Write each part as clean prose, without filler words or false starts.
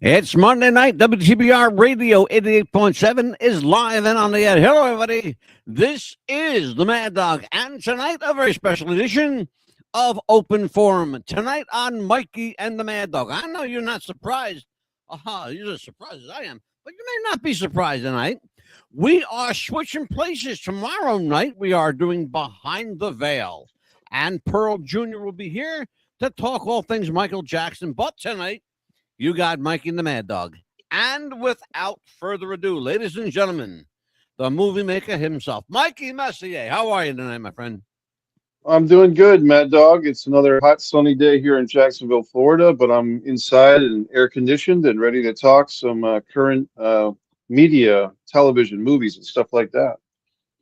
It's Monday night. WTBR Radio 88.7 is live and on the air. Hello, everybody. This is the Mad Dog, and tonight, a very special edition of Open Forum. Tonight on Mikey and the Mad Dog. I know you're not surprised. You're as surprised as I am, but you may not be surprised tonight. We are switching places. Tomorrow night, we are doing Behind the Veil, and Pearl Jr. will be here to talk all things Michael Jackson. But tonight, you got Mikey and the Mad Dog. And without further ado, ladies and gentlemen, the movie maker himself, Mikey Messier. How are you tonight, my friend? I'm doing good, Mad Dog. It's another hot, sunny day here in Jacksonville, Florida, but I'm inside and air conditioned and ready to talk some current media, television, movies, and stuff like that.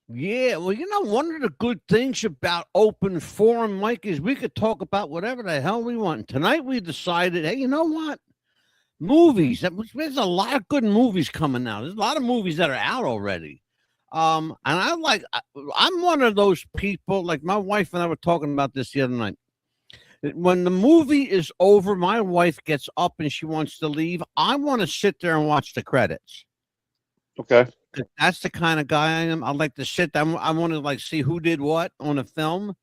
Yeah, well, one of the good things about Open Forum, Mike, is we could talk about whatever the hell we want. Tonight we decided, hey, you know what? Movies. There's a lot of good movies coming out. There's a lot of movies that are out already. And I'm one of those people, like my wife and I were talking about this the other night. When the movie is over, my wife gets up and she wants to leave. I want to sit there and watch the credits. Okay. That's the kind of guy I am. I like to sit there. I want to see who did what on a film.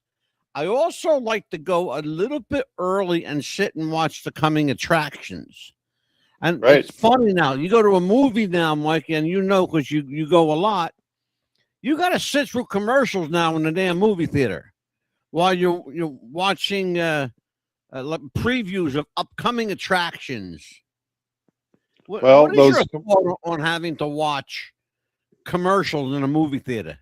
I also like to go a little bit early and sit and watch the coming attractions. And right. It's funny now. You go to a movie now, Mike, and because you go a lot, you got to sit through commercials now in the damn movie theater while you're watching previews of upcoming attractions. What is your thought on having to watch commercials in a movie theater?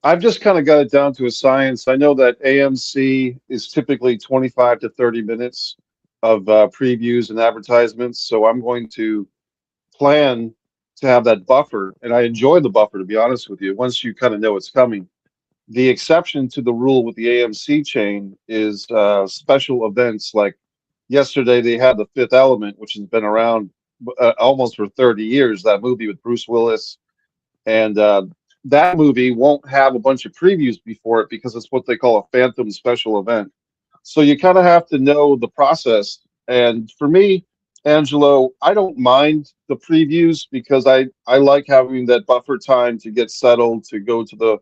I've just kind of got it down to a science. I know that AMC is typically 25 to 30 minutes of previews and advertisements. So I'm going to plan to have that buffer. And I enjoy the buffer, to be honest with you, once you kind of know it's coming. The exception to the rule with the AMC chain is special events. Like yesterday, they had The Fifth Element, which has been around almost for 30 years, that movie with Bruce Willis. And that movie won't have a bunch of previews before it because it's what they call a phantom special event. So you kind of have to know the process. And for me, Angelo, I don't mind the previews because I like having that buffer time to get settled, to go to the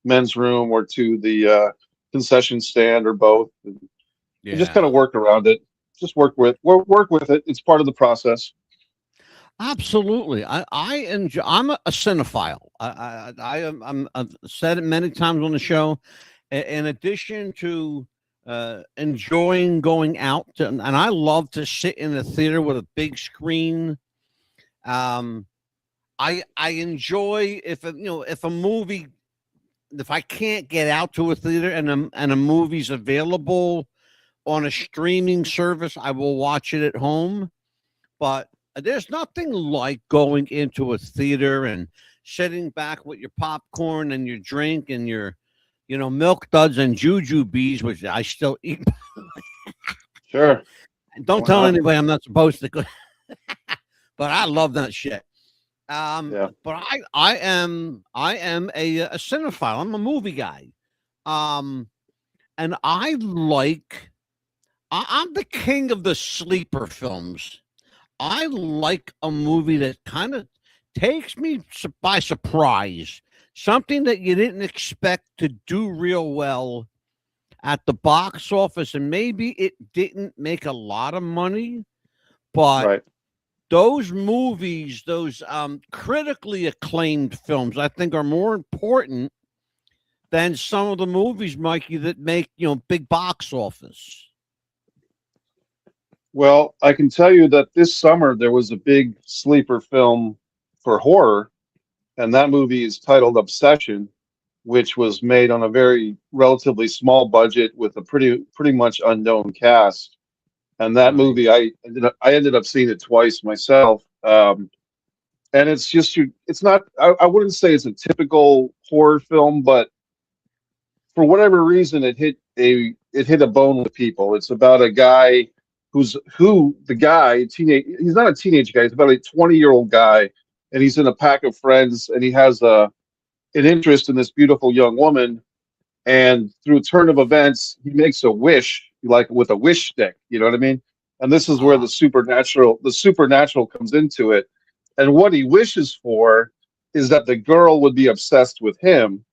men's room or to the concession stand or both. And just kind of work around it. Just work with it. It's part of the process. Absolutely. I enjoy. I'm a cinephile. I've said it many times on the show. In addition to enjoying going out and I love to sit in a theater with a big screen. I enjoy if a movie, if I can't get out to a theater and a movie's available on a streaming service, I will watch it at home. But there's nothing like going into a theater and sitting back with your popcorn and your drink and your Milk Duds and Jujubes, which I still eat. Sure. Don't tell anybody I'm not supposed to. But I love that shit. Yeah. But I am a cinephile. I'm a movie guy. And I'm the king of the sleeper films. I like a movie that kind of takes me by surprise. Something that you didn't expect to do real well at the box office, and maybe it didn't make a lot of money, but those movies, those critically acclaimed films, I think are more important than some of the movies, Mikey, that make big box office. Well, I can tell you that this summer there was a big sleeper film for horror. And that movie is titled Obsession, which was made on a very relatively small budget with a pretty much unknown cast. And that movie, I ended up seeing it twice myself. And it's just, it's not, I wouldn't say it's a typical horror film, but for whatever reason, it hit a bone with people. It's about a guy he's not a teenage guy, he's about a 20-year-old guy. And he's in a pack of friends, and he has an interest in this beautiful young woman. And through a turn of events, he makes a wish, like with a wish stick. You know what I mean? and this is where the supernatural comes into it. And what he wishes for is that the girl would be obsessed with him,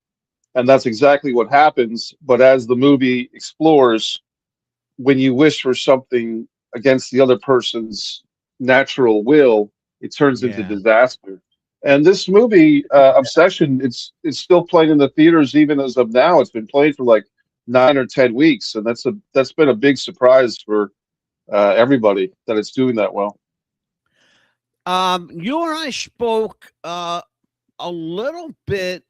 and that's exactly what happens. But as the movie explores, when you wish for something against the other person's natural will, it turns into Yeah. disaster. And this movie, Obsession, it's still playing in the theaters even as of now. It's been playing for like 9 or 10 weeks, and that's been a big surprise for everybody that it's doing that well. You and I spoke a little bit,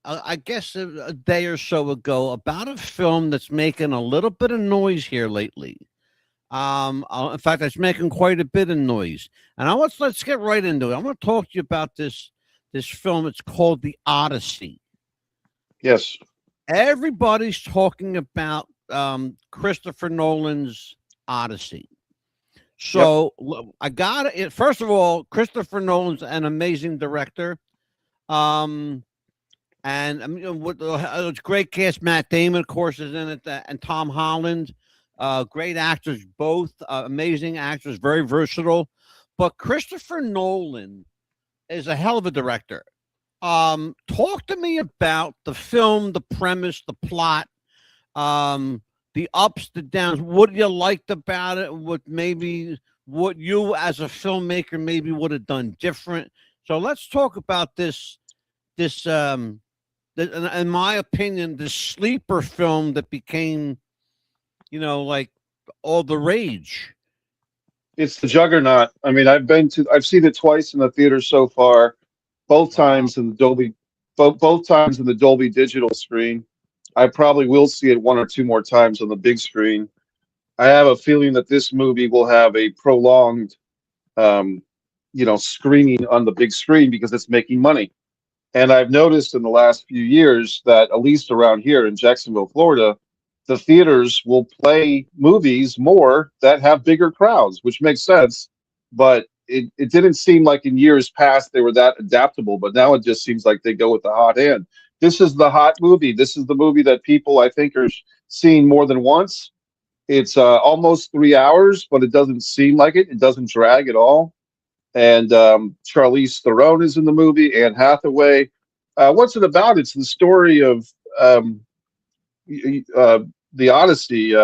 I guess a day or so ago, about a film that's making a little bit of noise here lately. In fact, it's making quite a bit of noise. And let's get right into it. I want to talk to you about this film. It's called The Odyssey. Yes, Everybody's talking about Christopher Nolan's Odyssey. yep, So I got it. First of all, Christopher Nolan's an amazing director. Um, and I mean, it's great cast. Matt Damon, of course, is in it, and Tom Holland. Great actors, both amazing actors, very versatile. But Christopher Nolan is a hell of a director. Talk to me about the film, the premise, the plot, the ups, the downs. What you liked about it? What you as a filmmaker maybe would have done different. So let's talk about this, in my opinion, the sleeper film that became, like all the rage. it's the juggernaut. I mean, I've seen it twice in the theater so far, both Wow. times in the both times in the Dolby Digital screen. I probably will see it one or two more times on the big screen. I have a feeling that this movie will have a prolonged, um, screening on the big screen because it's making money. And I've noticed in the last few years that, at least around here in Jacksonville, Florida, the theaters will play movies more that have bigger crowds, which makes sense. But it didn't seem like in years past they were that adaptable, but now it just seems like they go with the hot hand. This is the hot movie. This is the movie that people, I think, are seeing more than once. It's almost 3 hours, but it doesn't seem like it. It doesn't drag at all. And Charlize Theron is in the movie. Anne Hathaway. What's it about? It's the story of uh, the Odyssey,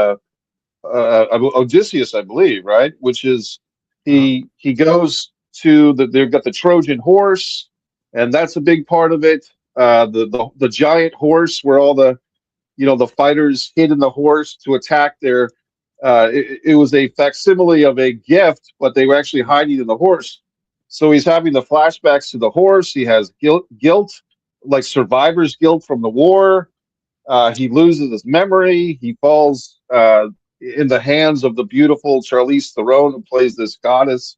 Odysseus, I believe, right? Which is Uh-huh. he goes to they've got the Trojan horse, and that's a big part of it. The giant horse where all the fighters hid in the horse to attack their. It was a facsimile of a gift, but they were actually hiding in the horse. So he's having the flashbacks to the horse. He has guilt, like survivor's guilt from the war. He loses his memory. He falls in the hands of the beautiful Charlize Theron, who plays this goddess.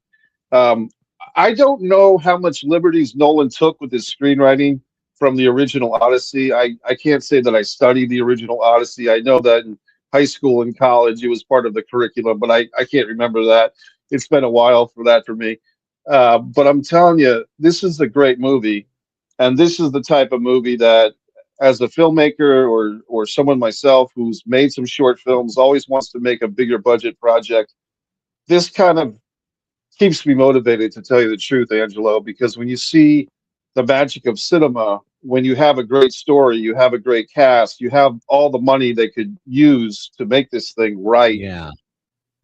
Um, I don't know how much liberties Nolan took with his screenwriting from the original Odyssey. I can't say that I studied the original Odyssey. I know that in high school and college it was part of the curriculum, but I can't remember that. It's been a while for that for me. But I'm telling you, this is a great movie. And this is the type of movie that, as a filmmaker or someone myself who's made some short films, always wants to make a bigger budget project. This kind of keeps me motivated, to tell you the truth, Angelo, because when you see the magic of cinema, when you have a great story, you have a great cast, you have all the money they could use to make this thing right, Yeah.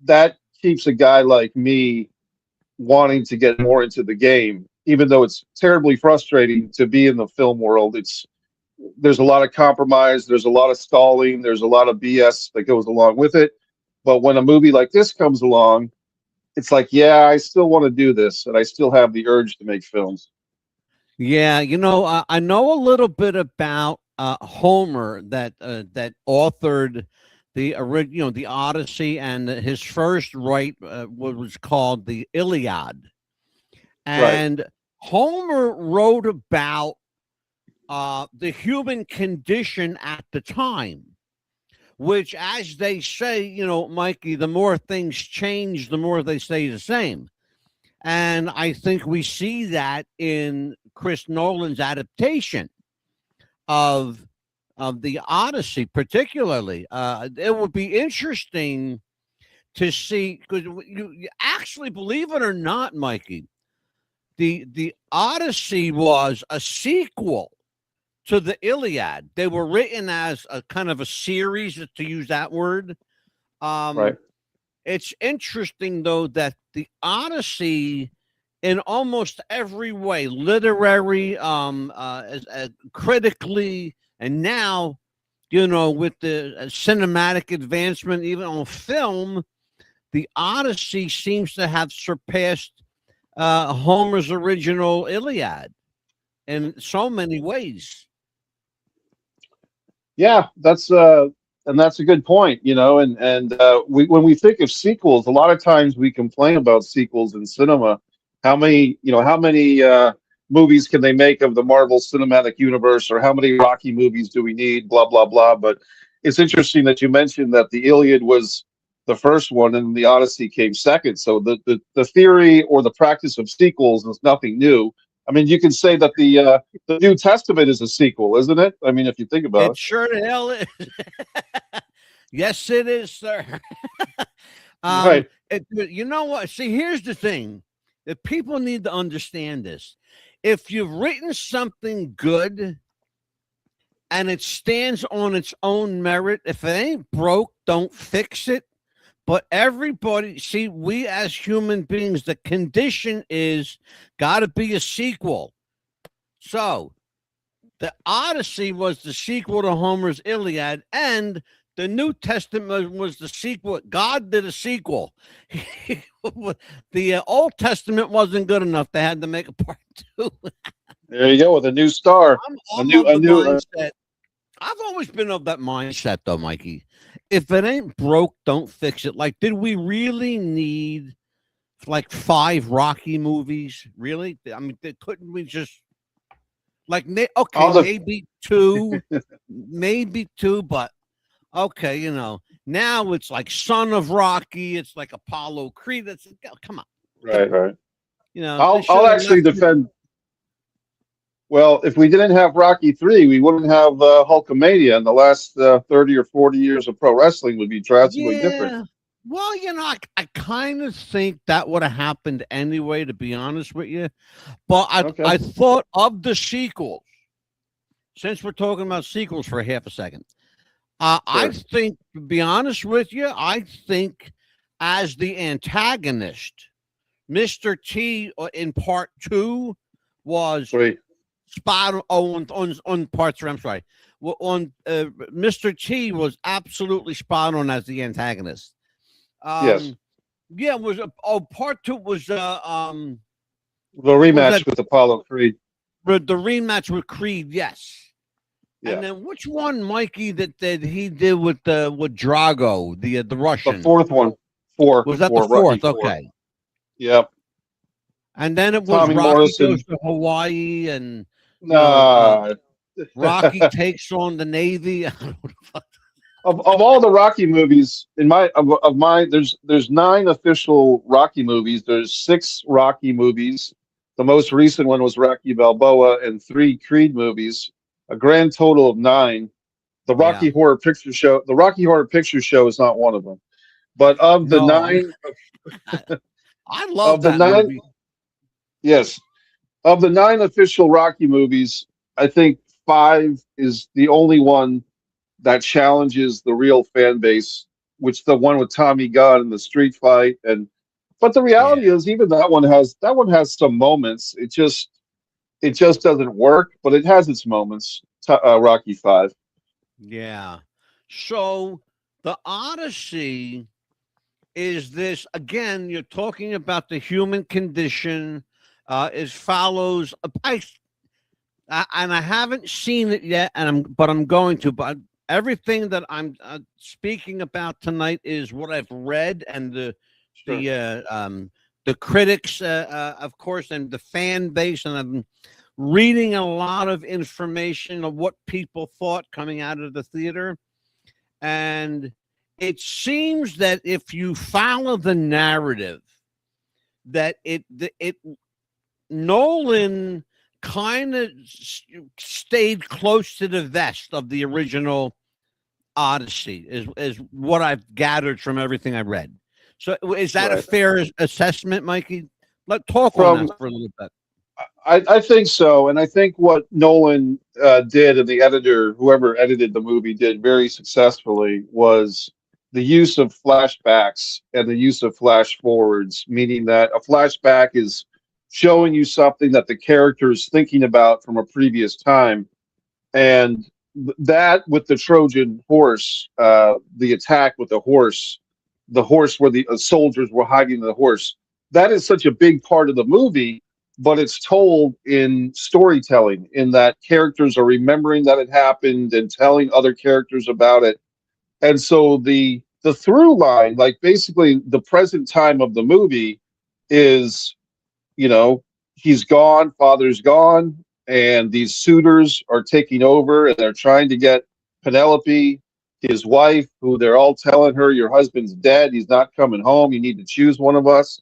that keeps a guy like me wanting to get more into the game, even though it's terribly frustrating to be in the film world. There's a lot of compromise, there's a lot of stalling, there's a lot of BS that goes along with it. But when a movie like this comes along, it's like, yeah, I still want to do this, and I still have the urge to make films. Yeah, I know a little bit about Homer that authored the original, the Odyssey, and his first write was called the Iliad. Right. And Homer wrote about the human condition at the time, which, as they say, Mikey, the more things change, the more they stay the same. And I think we see that in Chris Nolan's adaptation of the Odyssey, particularly. It would be interesting to see, because you actually, believe it or not, Mikey, the Odyssey was a sequel to the Iliad. They were written as a kind of a series, to use that word. Right. It's interesting, though, that the Odyssey, in almost every way, literary, critically, and now, with the cinematic advancement, even on film, the Odyssey seems to have surpassed Homer's original Iliad in so many ways. Yeah, that's a good point, we when we think of sequels, a lot of times we complain about sequels in cinema. How many movies can they make of the Marvel Cinematic Universe, or how many Rocky movies do we need? Blah blah blah. But it's interesting that you mentioned that the Iliad was the first one and the Odyssey came second. So the theory or the practice of sequels is nothing new. I mean, you can say that the New Testament is a sequel, isn't it? I mean, if you think about It it. sure the hell is. Yes, it is, sir. Right. You know what? See, here's the thing that people need to understand this. If you've written something good and it stands on its own merit, if it ain't broke, don't fix it. But everybody, see, we as human beings, the condition is got to be a sequel. So the Odyssey was the sequel to Homer's Iliad, and the New Testament was the sequel. God did a sequel. The Old Testament wasn't good enough. They had to make a part two. There you go with a new star. I'm of the mindset. I've always been of that mindset, though, Mikey. If it ain't broke, don't fix it. Like, did we really need like 5 Rocky movies? Really? I mean, couldn't we just like maybe 2, maybe 2, but okay, now it's like Son of Rocky. It's like Apollo Creed. That's come on, Right. I'll actually defend. Well, if we didn't have Rocky 3, we wouldn't have Hulkamania, and the last 30 or 40 years of pro wrestling would be drastically different. Well, I kind of think that would have happened anyway, to be honest with you. But I thought of the sequels, since we're talking about sequels for half a second. Sure. I think, to be honest with you, I think as the antagonist, Mr. T in part 2 was spot on part 3. I'm sorry. Mr. T was absolutely spot on as the antagonist. Yes. Yeah, it was part 2 was the rematch with Apollo Creed. The rematch with Creed, yes. Yeah. And then which one, Mikey, that he did with Drago, the Russian? The fourth one. 4. Was that the fourth? Okay. Yep. And then it was Tommy Rocky Morrison goes to Hawaii, and Rocky takes on the Navy. Of all the Rocky movies, there's 9 official Rocky movies. There's 6 Rocky movies. The most recent one was Rocky Balboa, and 3 Creed movies. A grand total of 9. The Rocky Horror Picture Show. The Rocky Horror Picture Show is not one of them. But of the 9, I love that movie. Yes, of the 9 official Rocky movies, I think 5 is the only one that challenges the real fan base, which the one with Tommy Gunn and the street fight. But the reality is, even that one has some moments. It just doesn't work, but it has its moments. Rocky 5. Yeah. So the Odyssey is this again. You're talking about the human condition. It follows. And I haven't seen it yet, but I'm going to. But everything that I'm speaking about tonight is what I've read, and the critics, of course, and the fan base, and I'm reading a lot of information of what people thought coming out of the theater. And it seems that if you follow the narrative, that Nolan kind of stayed close to the vest of the original Odyssey, is what I've gathered from everything I read. So is that a Right. fair assessment, Mikey? Let's talk on that From for a little bit. I think so, and I think what Nolan did, and the editor, whoever edited the movie, did very successfully was the use of flashbacks and the use of flash forwards, meaning that a flashback is showing you something that the character is thinking about from a previous time, and that with the Trojan horse, the attack with the horse where the soldiers were hiding the horse, that is such a big part of the movie, but it's told in storytelling, in that characters are remembering that it happened and telling other characters about it. And so the through line, like basically the present time of the movie, is, you know, he's gone, father's gone, and these suitors are taking over and they're trying to get Penelope, his wife, who they're all telling her, your husband's dead, he's not coming home, you need to choose one of us.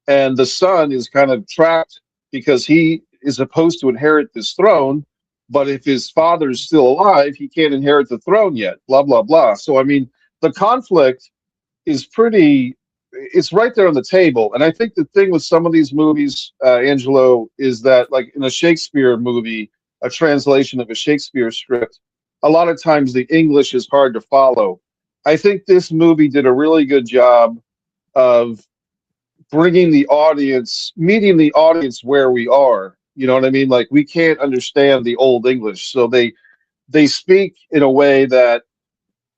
And the son is kind of trapped because he is supposed to inherit this throne, but if his father is still alive, he can't inherit the throne yet, blah blah blah. So I mean, the conflict is pretty, it's right there on the table. And I think the thing with some of these movies, Angelo, is that like in a Shakespeare movie, a translation of a Shakespeare script, a lot of times the English is hard to follow. I think this movie did a really good job of bringing the audience, meeting the audience where we are. You know what I mean? Like we can't understand the old English, so they speak in a way that,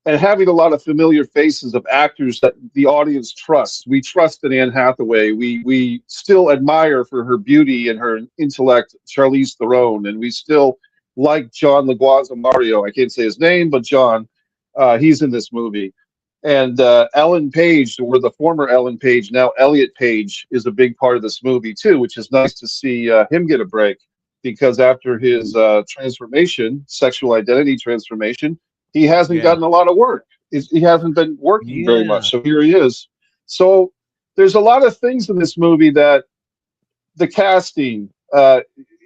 and having a lot of familiar faces of actors that the audience trusts. We trust in Anne Hathaway. We still admire for her beauty and her intellect, Charlize Theron, and we still like John Leguizamo. I can't say his name, but John, he's in this movie. And Ellen Page, or the former Ellen Page, now Elliot Page, is a big part of this movie too, which is nice to see him get a break, because after his transformation, sexual identity transformation, he hasn't Yeah. gotten a lot of work. He hasn't been working very Yeah. much. So here he is. So there's a lot of things in this movie that the casting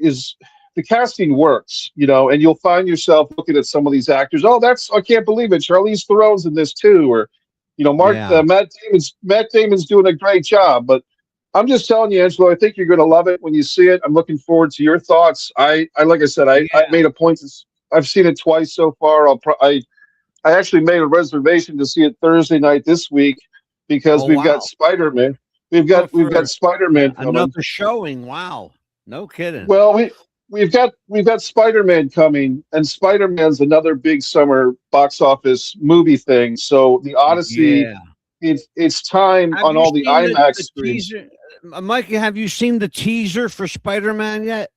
is the casting works, you know, and you'll find yourself looking at some of these actors. Oh, that's, I can't believe it. Charlize Theron's in this too, or you know, Yeah. Matt Damon's doing a great job. But I'm just telling you, Angelo, I think you're going to love it when you see it. I'm looking forward to your thoughts. I like I said, I Yeah. made a point. I've seen it twice so far. I actually made a reservation to see it Thursday night this week because Oh, we've got wow. Spider Man. Oh, We've got for Spider Man coming. another showing. Wow. No kidding. Well, we've got Spider Man coming, and Spider Man's another big summer box office movie thing. So the Odyssey, Yeah. it's time Have on you all the seen IMAX the screens. teaser? Mikey, have you seen the teaser for Spider-Man yet?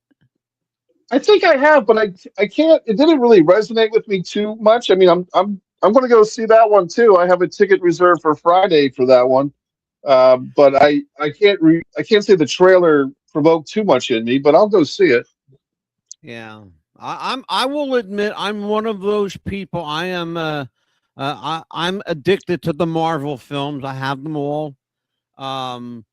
I think I have, but I can't. It didn't really resonate with me too much. I mean, I'm going to go see that one too. I have a ticket reserved for Friday for that one. But I can't say the trailer provoked too much in me, but I'll go see it. Yeah. I will admit I'm one of those people. I am I'm addicted to the Marvel films. I have them all. Um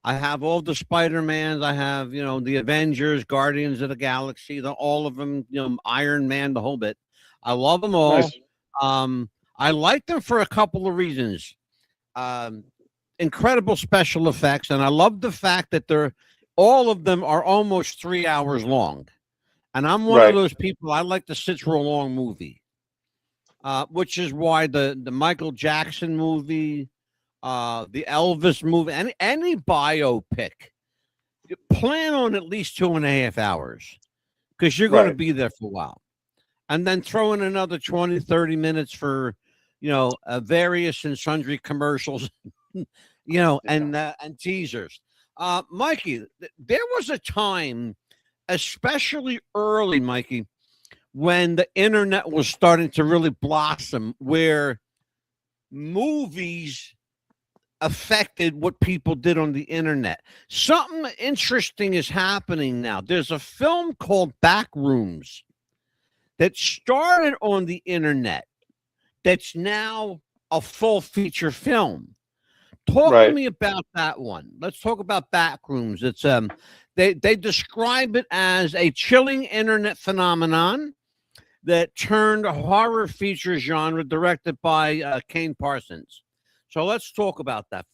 I have all the Spider-Mans. I have, the Avengers, Guardians of the Galaxy, all of them, Iron Man, the whole bit. I love them all. Nice. I like them for a couple of reasons. Um, Incredible special effects, and I love the fact that all of them are almost 3 hours long. And I'm one of Right. those people. I like to sit through a long movie, which is why the Michael Jackson movie, the Elvis movie, any biopic, you plan on at least 2.5 hours because you're going to Right. be there for a while, and then throw in another 20, 30 minutes for, various and sundry commercials, Yeah. and teasers. Mikey, there was a time, especially early, Mikey, when the internet was starting to really blossom, where movies affected what people did on the internet. Something interesting is happening now. There's a film called Backrooms that started on the internet that's now a full feature film. Talk to Right. me about that one. Let's talk about Backrooms. It's they describe it as a chilling internet phenomenon that turned horror feature genre, directed by Kane Parsons. So let's talk about that.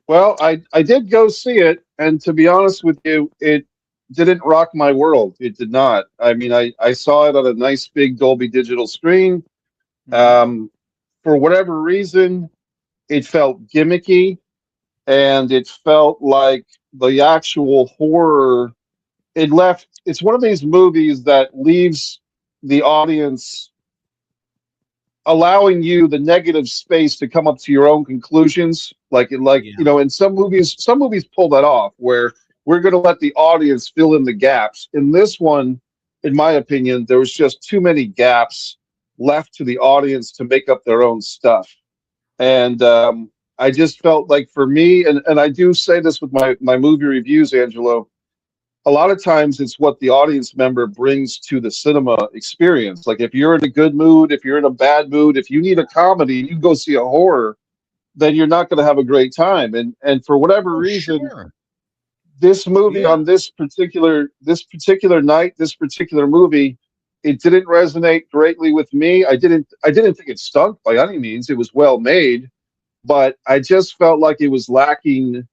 Well, I did go see it, and to be honest with you, it didn't rock my world. It did not. I mean, I saw it on a nice big Dolby Digital screen. Mhm. Um, for whatever reason, it felt gimmicky, and it felt like the actual horror. It left. It's one of these movies that leaves the audience allowing you the negative space to come up to your own conclusions. Like Yeah. you know, in some movies pull that off where we're going to let the audience fill in the gaps. In this one, in my opinion, there was just too many gaps left to the audience to make up their own stuff. And I just felt like for me, and I do say this with my movie reviews, Angelo, a lot of times it's what the audience member brings to the cinema experience. Like if you're in a good mood, if you're in a bad mood, if you need a comedy, you go see a horror, then you're not going to have a great time. And for whatever Oh, reason, sure. this movie Yeah. on this particular night, this particular movie, it didn't resonate greatly with me. I didn't think it stunk by any means. It was well made, but I just felt like it was lacking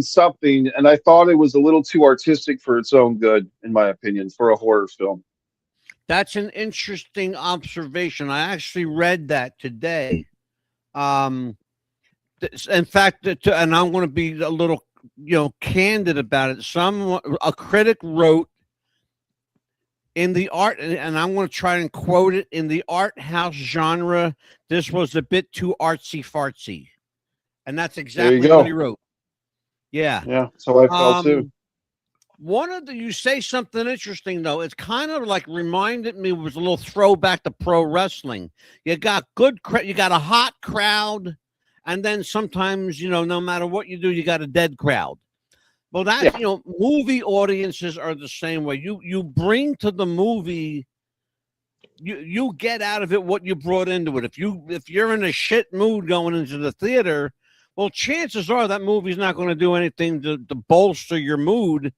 something, and I thought it was a little too artistic for its own good, in my opinion, for a horror film. That's an interesting observation. I actually read that today. Um, in fact, and I'm going to be a little, candid about it. A critic wrote in the art, and I'm going to try and quote it, in the art house genre, this was a bit too artsy fartsy, and that's There you exactly what he go. wrote. Yeah. Yeah, so I felt too. Um, you say something interesting though. It's kind of like reminded me, was a little throwback to pro wrestling. You got you got a hot crowd, and then sometimes no matter what you do, you got a dead crowd. Well, that's Yeah, movie audiences are the same way. You bring to the movie, you get out of it what you brought into it. If you're in a shit mood going into the theater, well, chances are that movie's not going to do anything to bolster your mood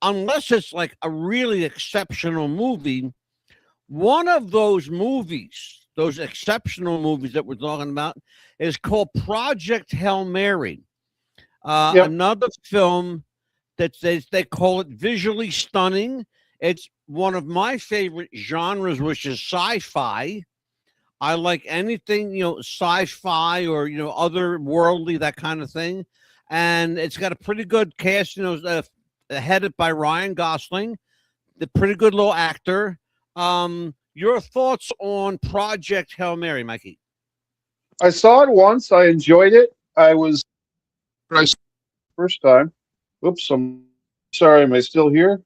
unless it's like a really exceptional movie. One of those movies, those exceptional movies that we're talking about, is called Project Hail Mary. yep. Another film that they call it visually stunning. It's one of my favorite genres, which is sci-fi. I like anything, sci-fi or otherworldly, that kind of thing. And it's got a pretty good cast, headed by Ryan Gosling, the pretty good little actor. Your thoughts on Project Hail Mary, Mikey? I saw it once. I enjoyed it. I saw it first time. Oops, I'm sorry. Am I still here?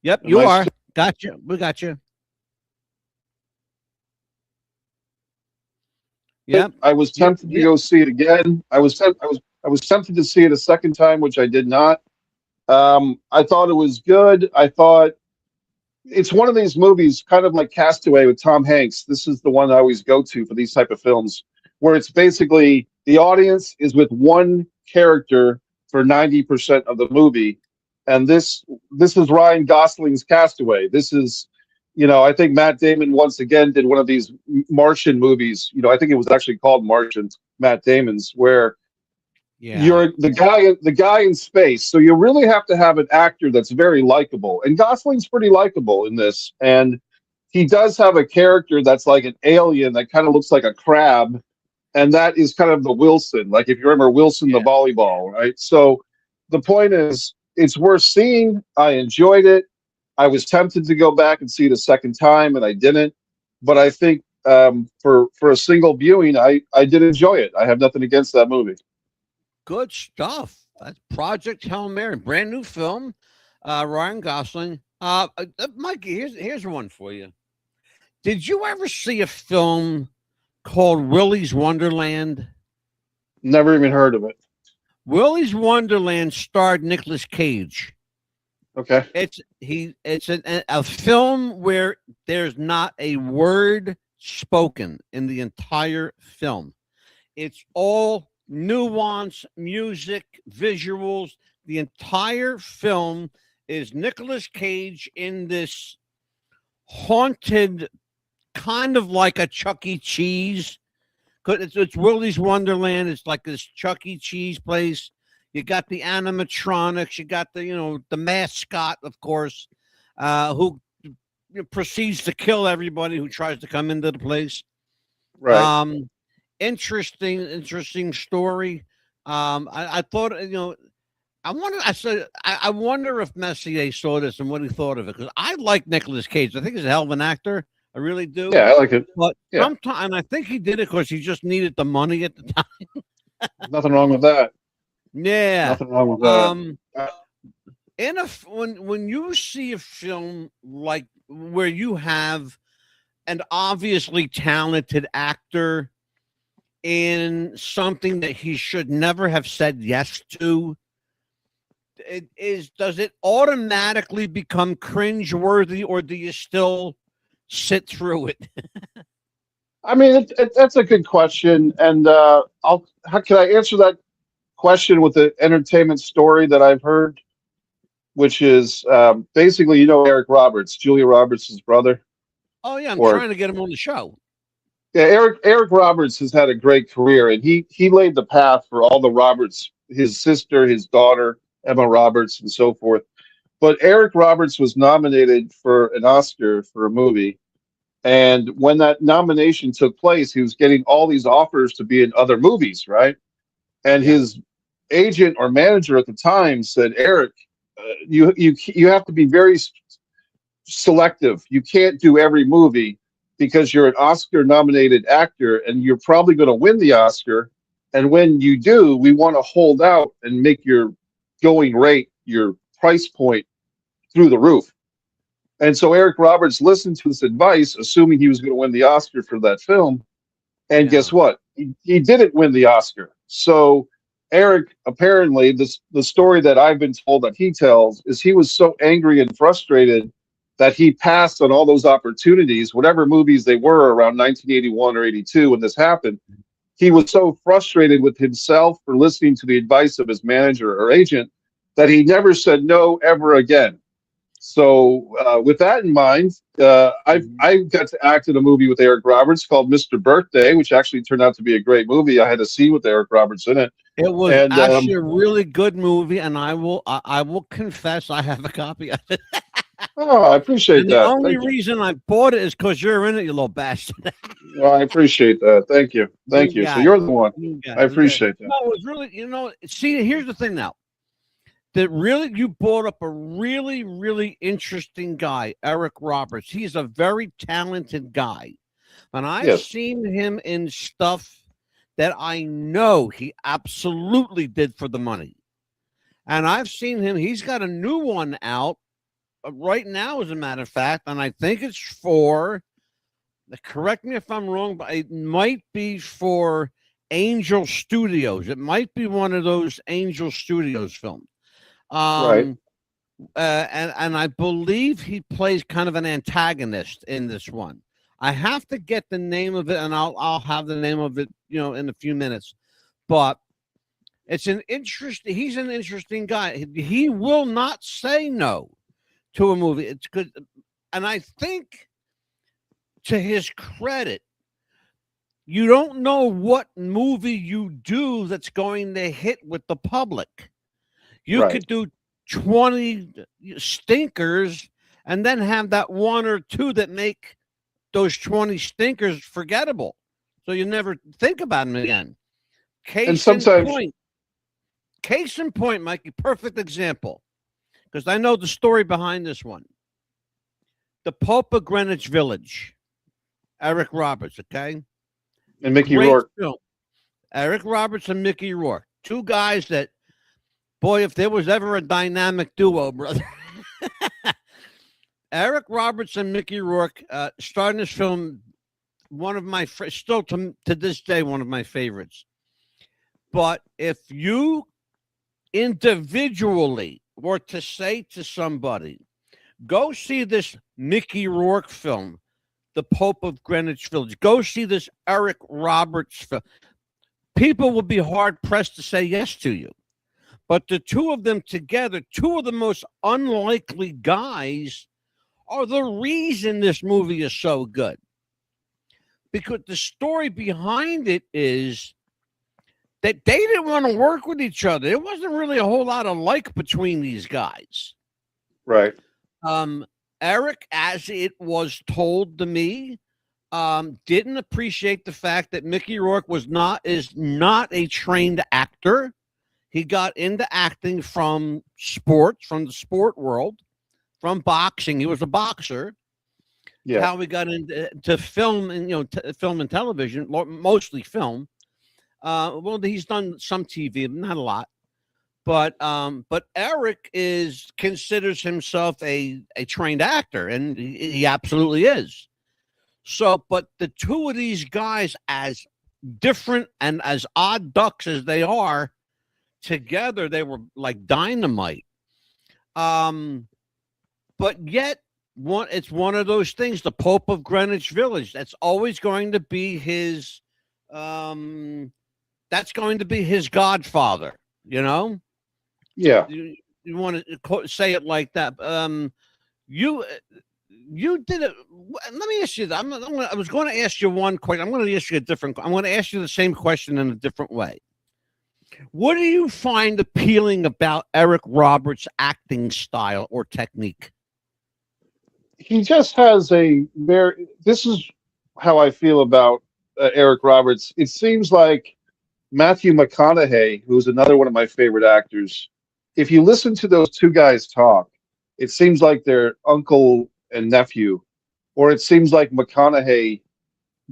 Yep, Am you I are. still? Gotcha. We got you. Yep. I was Yep. tempted to Yep. go see it again. I was tempted to see it a second time, which I did not. I thought it was good. I thought it's one of these movies, kind of like Castaway with Tom Hanks. This is the one I always go to for these type of films, where it's basically the audience is with one character for 90% of the movie, and this is Ryan Gosling's Castaway. This is, I think Matt Damon once again did one of these Martian movies. I think it was actually called Martian. Matt Damon's, where Yeah. you're the guy in space, so you really have to have an actor that's very likable, and Gosling's pretty likable in this, and he does have a character that's like an alien that kind of looks like a crab, and that is kind of the Wilson, like if you remember Wilson the Yeah. volleyball, right? So the point is, it's worth seeing. I enjoyed it. I was tempted to go back and see it a second time, and I didn't, but I think for a single viewing, I did enjoy it. I have nothing against that movie. Good stuff. That's Project Hail Mary, brand new film. Ryan Gosling. Mikey, here's one for you. Did you ever see a film called Willy's Wonderland? Never even heard of it. Willy's Wonderland starred Nicolas Cage. Okay. It's a film where there's not a word spoken in the entire film. It's all nuance, music, visuals. The entire film is Nicolas Cage in this haunted, kind of like a Chuck E. Cheese, It's Willy's Wonderland. It's like this Chuck E. Cheese place. You got the animatronics. You got the mascot, of course, who proceeds to kill everybody who tries to come into the place. Right. Interesting story. I thought, I wonder if Messier saw this and what he thought of it, because I like Nicolas Cage. I think he's a hell of an actor. I really do. Yeah, I like it. But Yeah. sometimes, and I think he did it because he just needed the money at the time. Nothing wrong with that. Yeah. Nothing wrong with that. When you see a film like where you have an obviously talented actor in something that he should never have said yes to, does it automatically become cringeworthy, or do you still sit through it? I mean, that's a good question, and how can I answer that question with the entertainment story that I've heard, which is basically, Eric Roberts, Julia Roberts' brother. Oh yeah, I'm Or trying to get him on the show. Yeah, Eric Roberts has had a great career, and he laid the path for all the Roberts, his sister, his daughter, Emma Roberts, and so forth. But Eric Roberts was nominated for an Oscar for a movie, and when that nomination took place, he was getting all these offers to be in other movies, right? And Yeah. his agent or manager at the time said, "Eric, you have to be very selective. You can't do every movie, because you're an Oscar nominated actor and you're probably going to win the Oscar. And when you do, we want to hold out and make your going rate, your price point, through the roof." And so Eric Roberts listened to this advice, assuming he was going to win the Oscar for that film. And Yeah. guess what? He didn't win the Oscar. So Eric, apparently, the story that I've been told that he tells is he was so angry and frustrated that he passed on all those opportunities, whatever movies they were around 1981 or 82 when this happened. He was so frustrated with himself for listening to the advice of his manager or agent that he never said no ever again. So with that in mind, I got to act in a movie with Eric Roberts called Mr. Birthday, which actually turned out to be a great movie. I had a scene with Eric Roberts in it. It was And actually a really good movie, and I will confess I have a copy of it. oh, I appreciate And the that. only Thank you. reason I bought it is because you're in it, you little bastard. Well, I appreciate that. Thank you. Thank you. So got you're it. the one. You got I it. appreciate that. No, it was really, see, here's the thing now. That really, you brought up a really, really interesting guy, Eric Roberts. He's a very talented guy. And I've Yes. seen him in stuff that I know he absolutely did for the money. And I've seen him, he's got a new one out right now, as a matter of fact. And I think it's for, correct me if I'm wrong, but it might be for Angel Studios. It might be one of those Angel Studios films. Right. And I believe he plays kind of an antagonist in this one. I have to get the name of it, and I'll have the name of it, in a few minutes. But he's an interesting guy. He will not say no to a movie. It's good, and I think, to his credit, you don't know what movie you do that's going to hit with the public. You Right. could do 20 stinkers and then have that one or two that make those 20 stinkers forgettable. So you never think about them again. Case in point, Mikey, perfect example. Because I know the story behind this one. The Pope of Greenwich Village. Eric Roberts, okay? And Mickey Great Rourke. film. Eric Roberts and Mickey Rourke. Two guys that, boy, if there was ever a dynamic duo, brother. Eric Roberts and Mickey Rourke starting this film, one of my, still to this day, one of my favorites. But if you individually were to say to somebody, go see this Mickey Rourke film, The Pope of Greenwich Village, go see this Eric Roberts film, people would be hard-pressed to say yes to you. But the two of them together, two of the most unlikely guys, are the reason this movie is so good. because the story behind it is that they didn't want to work with each other. There wasn't really a whole lot of like between these guys. Right. Um, Eric, as it was told to me, didn't appreciate the fact that Mickey Rourke is not a trained actor. He got into acting from sports, from the sport world, from boxing. He was a boxer. Yeah. How we got into film and film and television, mostly film. Well, he's done some TV, not a lot. But Eric considers himself a trained actor, and he absolutely is. So, but the two of these guys, as different and as odd ducks as they are, together they were like dynamite. But yet it's one of those things. The Pope of Greenwich Village. That's always going to be his. That's going to be his godfather. You know. Yeah. You want to say it like that? You did it. Let me ask you that. I was going to ask you one question. I'm going to ask you a different. I'm going to ask you the same question in a different way. What do you find appealing about Eric Roberts' acting style or technique? He just has this is how I feel about Eric Roberts. It seems like Matthew McConaughey, who's another one of my favorite actors, if you listen to those two guys talk, it seems like they're uncle and nephew, or it seems like McConaughey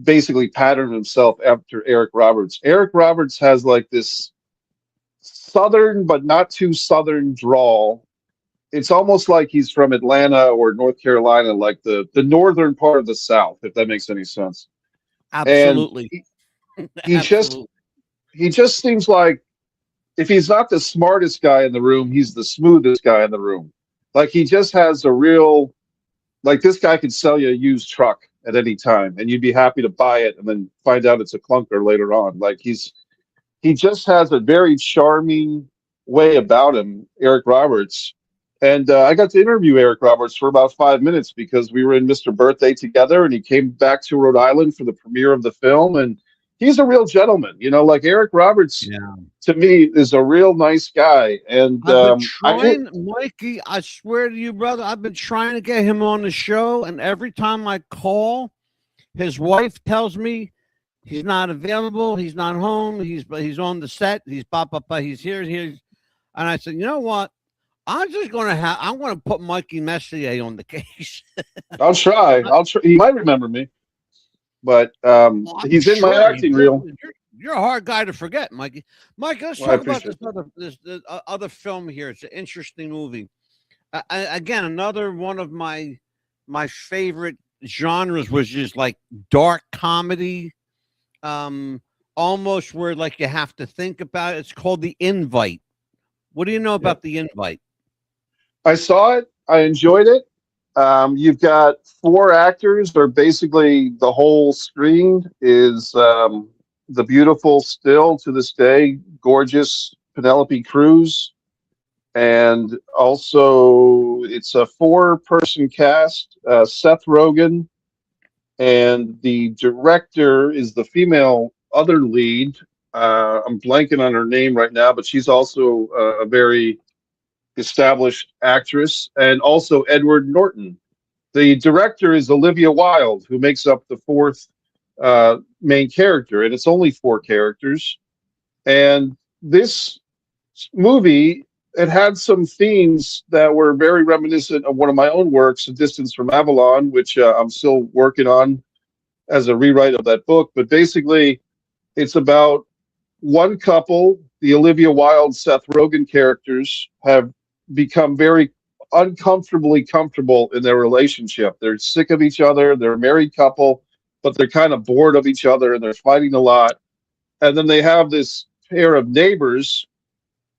basically patterned himself after Eric Roberts. Eric Roberts has like this southern but not too southern drawl. It's almost like he's from Atlanta or North Carolina, like the northern part of the South, if that makes any sense. Absolutely. And he just seems like if he's not the smartest guy in the room, he's the smoothest guy in the room. Like he just has a real, like this guy could sell you a used truck at any time and you'd be happy to buy it and then find out it's a clunker later on. Like he just has a very charming way about him, Eric Roberts. And I got to interview Eric Roberts for about 5 minutes because we were in Mr. Birthday together and he came back to Rhode Island for the premiere of the film. And he's a real gentleman, like Eric Roberts to me is a real nice guy. And I've been trying, Mikey, I swear to you, brother, I've been trying to get him on the show. And every time I call, his wife tells me he's not available. He's not home. He's on the set. He's he's here. And I said, you know what? I'm going to put Mikey Messier on the case. I'll try. He might remember me, but he's in my acting reel. You're a hard guy to forget, Mikey. Mike, let's talk about this other film here. It's an interesting movie. Again, another one of my favorite genres was just like dark comedy, almost where like you have to think about it. It's called The Invite. What do you know about The Invite? I saw it. I enjoyed it. You've got 4 actors, or basically the whole screen is the beautiful, still to this day, gorgeous Penelope Cruz. And also it's a 4-person cast, Seth Rogen. And the director is the female other lead. I'm blanking on her name right now, but she's also a very established actress, and also Edward Norton. The director is Olivia Wilde, who makes up the 4th main character, and it's only 4 characters. And this movie, it had some themes that were very reminiscent of one of my own works, A Distance from Avalon, which I'm still working on as a rewrite of that book. But basically, it's about one couple. The Olivia Wilde, Seth Rogen characters have become very uncomfortably comfortable in their relationship. They're sick of each other. They're a married couple, but they're kind of bored of each other and they're fighting a lot. And then they have this pair of neighbors,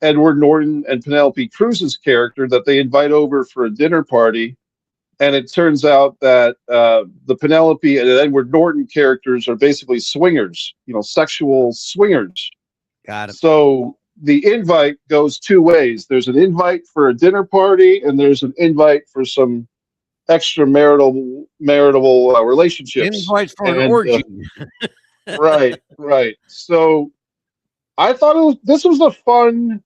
Edward Norton and Penelope Cruz's character, that they invite over for a dinner party. And it turns out that the Penelope and Edward Norton characters are basically swingers, sexual swingers. Got it. So the invite goes 2 ways. There's an invite for a dinner party, and there's an invite for some extramarital relationships. Invites for an And orgy. right. So I thought this was a fun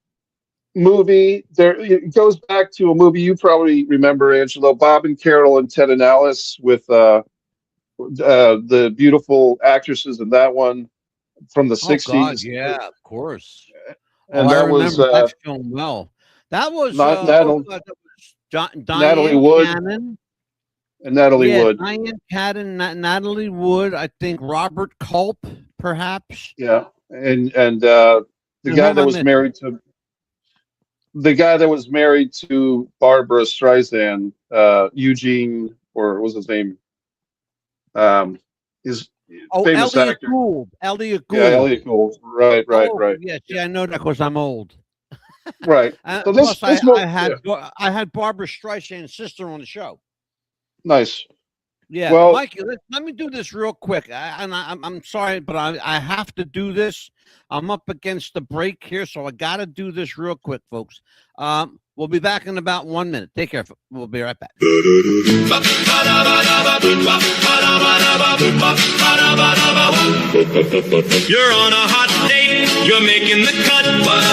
movie. There, it goes back to a movie you probably remember, Angelo, Bob and Carol and Ted and Alice, with the beautiful actresses in that one from the Oh God, 60s. yeah, of course. Oh, And I that was remember that film well. That was not oh God, that was Natalie Diane Wood Cannon. and Natalie Yeah, Wood. Diane Cannon, Natalie Wood. I think Robert Culp, perhaps. Yeah, and the And who guy am that I was missing? married to Barbara Streisand, Eugene, or what was his name? His Oh, famous Elliot actor. Gould. Elliot Yeah, Gould. Elliot Gould. Right. Oh, yeah. See, I know that because I'm old. Right. So Plus, this movie, yeah, I had Barbara Streisand's sister on the show. nice. Yeah, Well, Mikey, let me do this real quick. I'm sorry, but I have to do this. I'm up against the break here, so I got to do this real quick, folks. We'll be back in about 1 minute. Take care. We'll be right back. You're on a hot date, you're making the cut.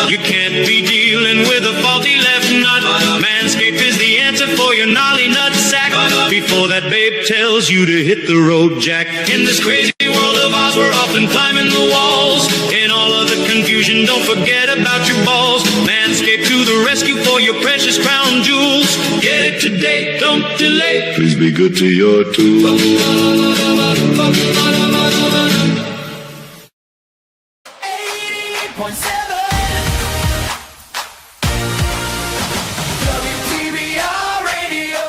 You can't be dealing with a faulty left nut. Manscaped is the answer for your gnarly nut sack. Before that babe tells you to hit the road, Jack. In this crazy world of ours, we're often climbing the walls. In all of the confusion, don't forget about your balls. Manscaped to the rescue for your precious crown jewels. Get it today, don't delay. Please be good to your tools. 88.7 WTBR Radio.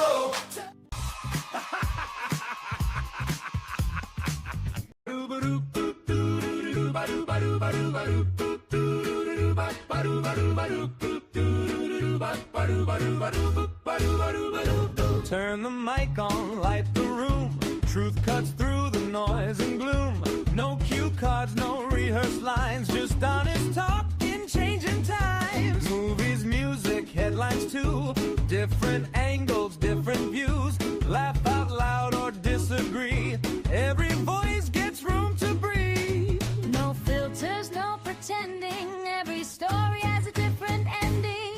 Turn the mic on, light the room. Truth cuts through the noise and gloom. No cue cards, no rehearsed lines, just honest talk in changing times. Movies, music, headlines too. Different angles, different views. Laugh out loud or disagree. Every voice gets room to breathe. No filters, no pretending. Every story has a different ending.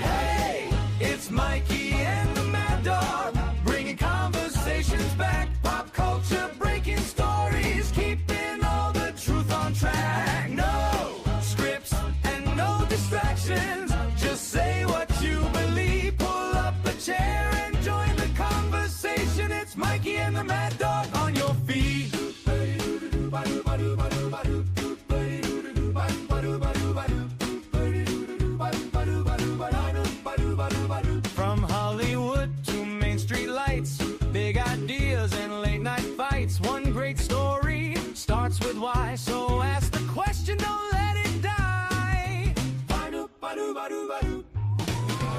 Hey, it's Mikey and the Mad Dog, bringing conversations back. Pop culture, breaking stories, keeping all the truth on track. No scripts and no distractions. Just say what you believe. Pull up a chair and join the conversation. It's Mikey and the Mad Dog on your feet. From Hollywood to Main Street lights, big ideas and late night fights. One great story starts with why. So ask the question, don't let it die.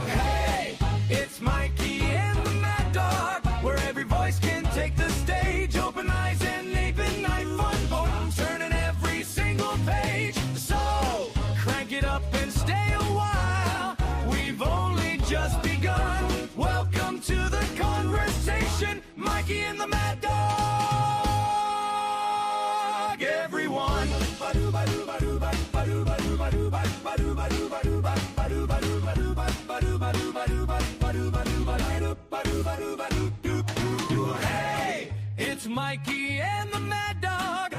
Hey, it's Mikey and the Mad Dog, where every voice can take the stage. Open eyes and late night fun poems, turning every single page. So crank it up and stay a while. We've only just begun. Welcome to the conversation, Mikey and the Mad Dog. Everyone. Hey, it's Mikey and the Mad Dog.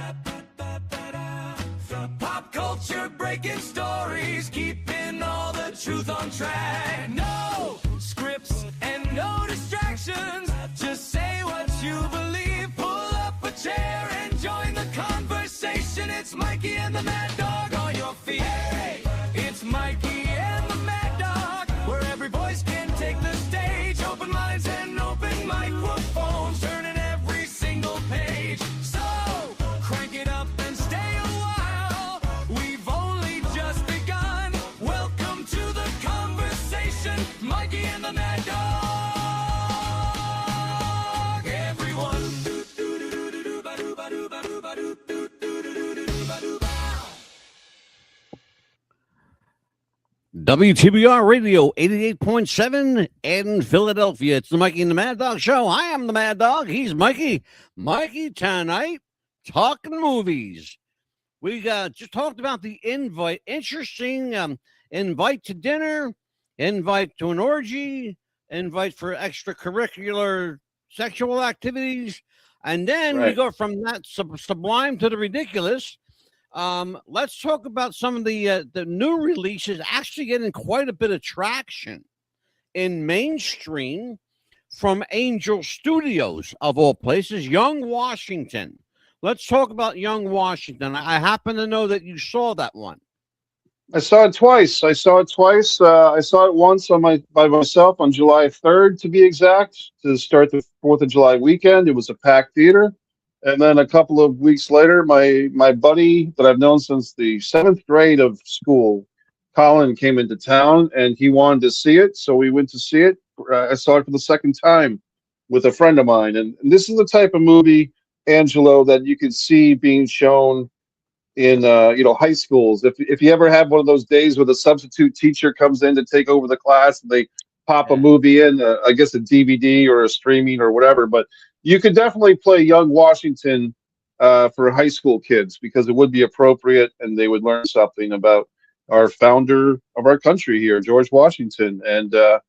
Pop culture breaking stories, keeping all the truth on track. No scripts and no distractions. Just say what you believe. Pull up a chair and join the conversation. It's Mikey and the Mad Dog on your feet. Hey, it's Mikey and the Mad Dog, where every voice can take the stage. Open minds and open microphones, turning every single page. So crank it up and stay a while. We've only just begun. Welcome to the conversation, Mikey and the Mad Dog. Everyone. WTBR Radio 88.7 in Philadelphia. It's the Mikey and the Mad Dog Show. I am the Mad Dog. He's Mikey. Mikey, tonight, talking movies. We just talked about the invite. Interesting invite to dinner, invite to an orgy, invite for extracurricular sexual activities. And then we go from that sublime to the ridiculous. Let's talk about some of the new releases actually getting quite a bit of traction in mainstream from Angel Studios, of all places. Young Washington. Let's talk about Young Washington. I happen to know that you saw that one. I saw it twice. I saw it once by myself on July 3rd, to be exact, to start the 4th of July weekend. It was a packed theater. And then a couple of weeks later, my buddy that I've known since the 7th grade of school, Colin, came into town and he wanted to see it. So we went to see it. I saw it for the second time with a friend of mine. And this is the type of movie, Angelo, that you could see being shown in high schools. If you ever have one of those days where the substitute teacher comes in to take over the class and they pop a movie in, I guess a DVD or a streaming or whatever, but you could definitely play Young Washington for high school kids because it would be appropriate and they would learn something about our founder of our country here, George Washington. And a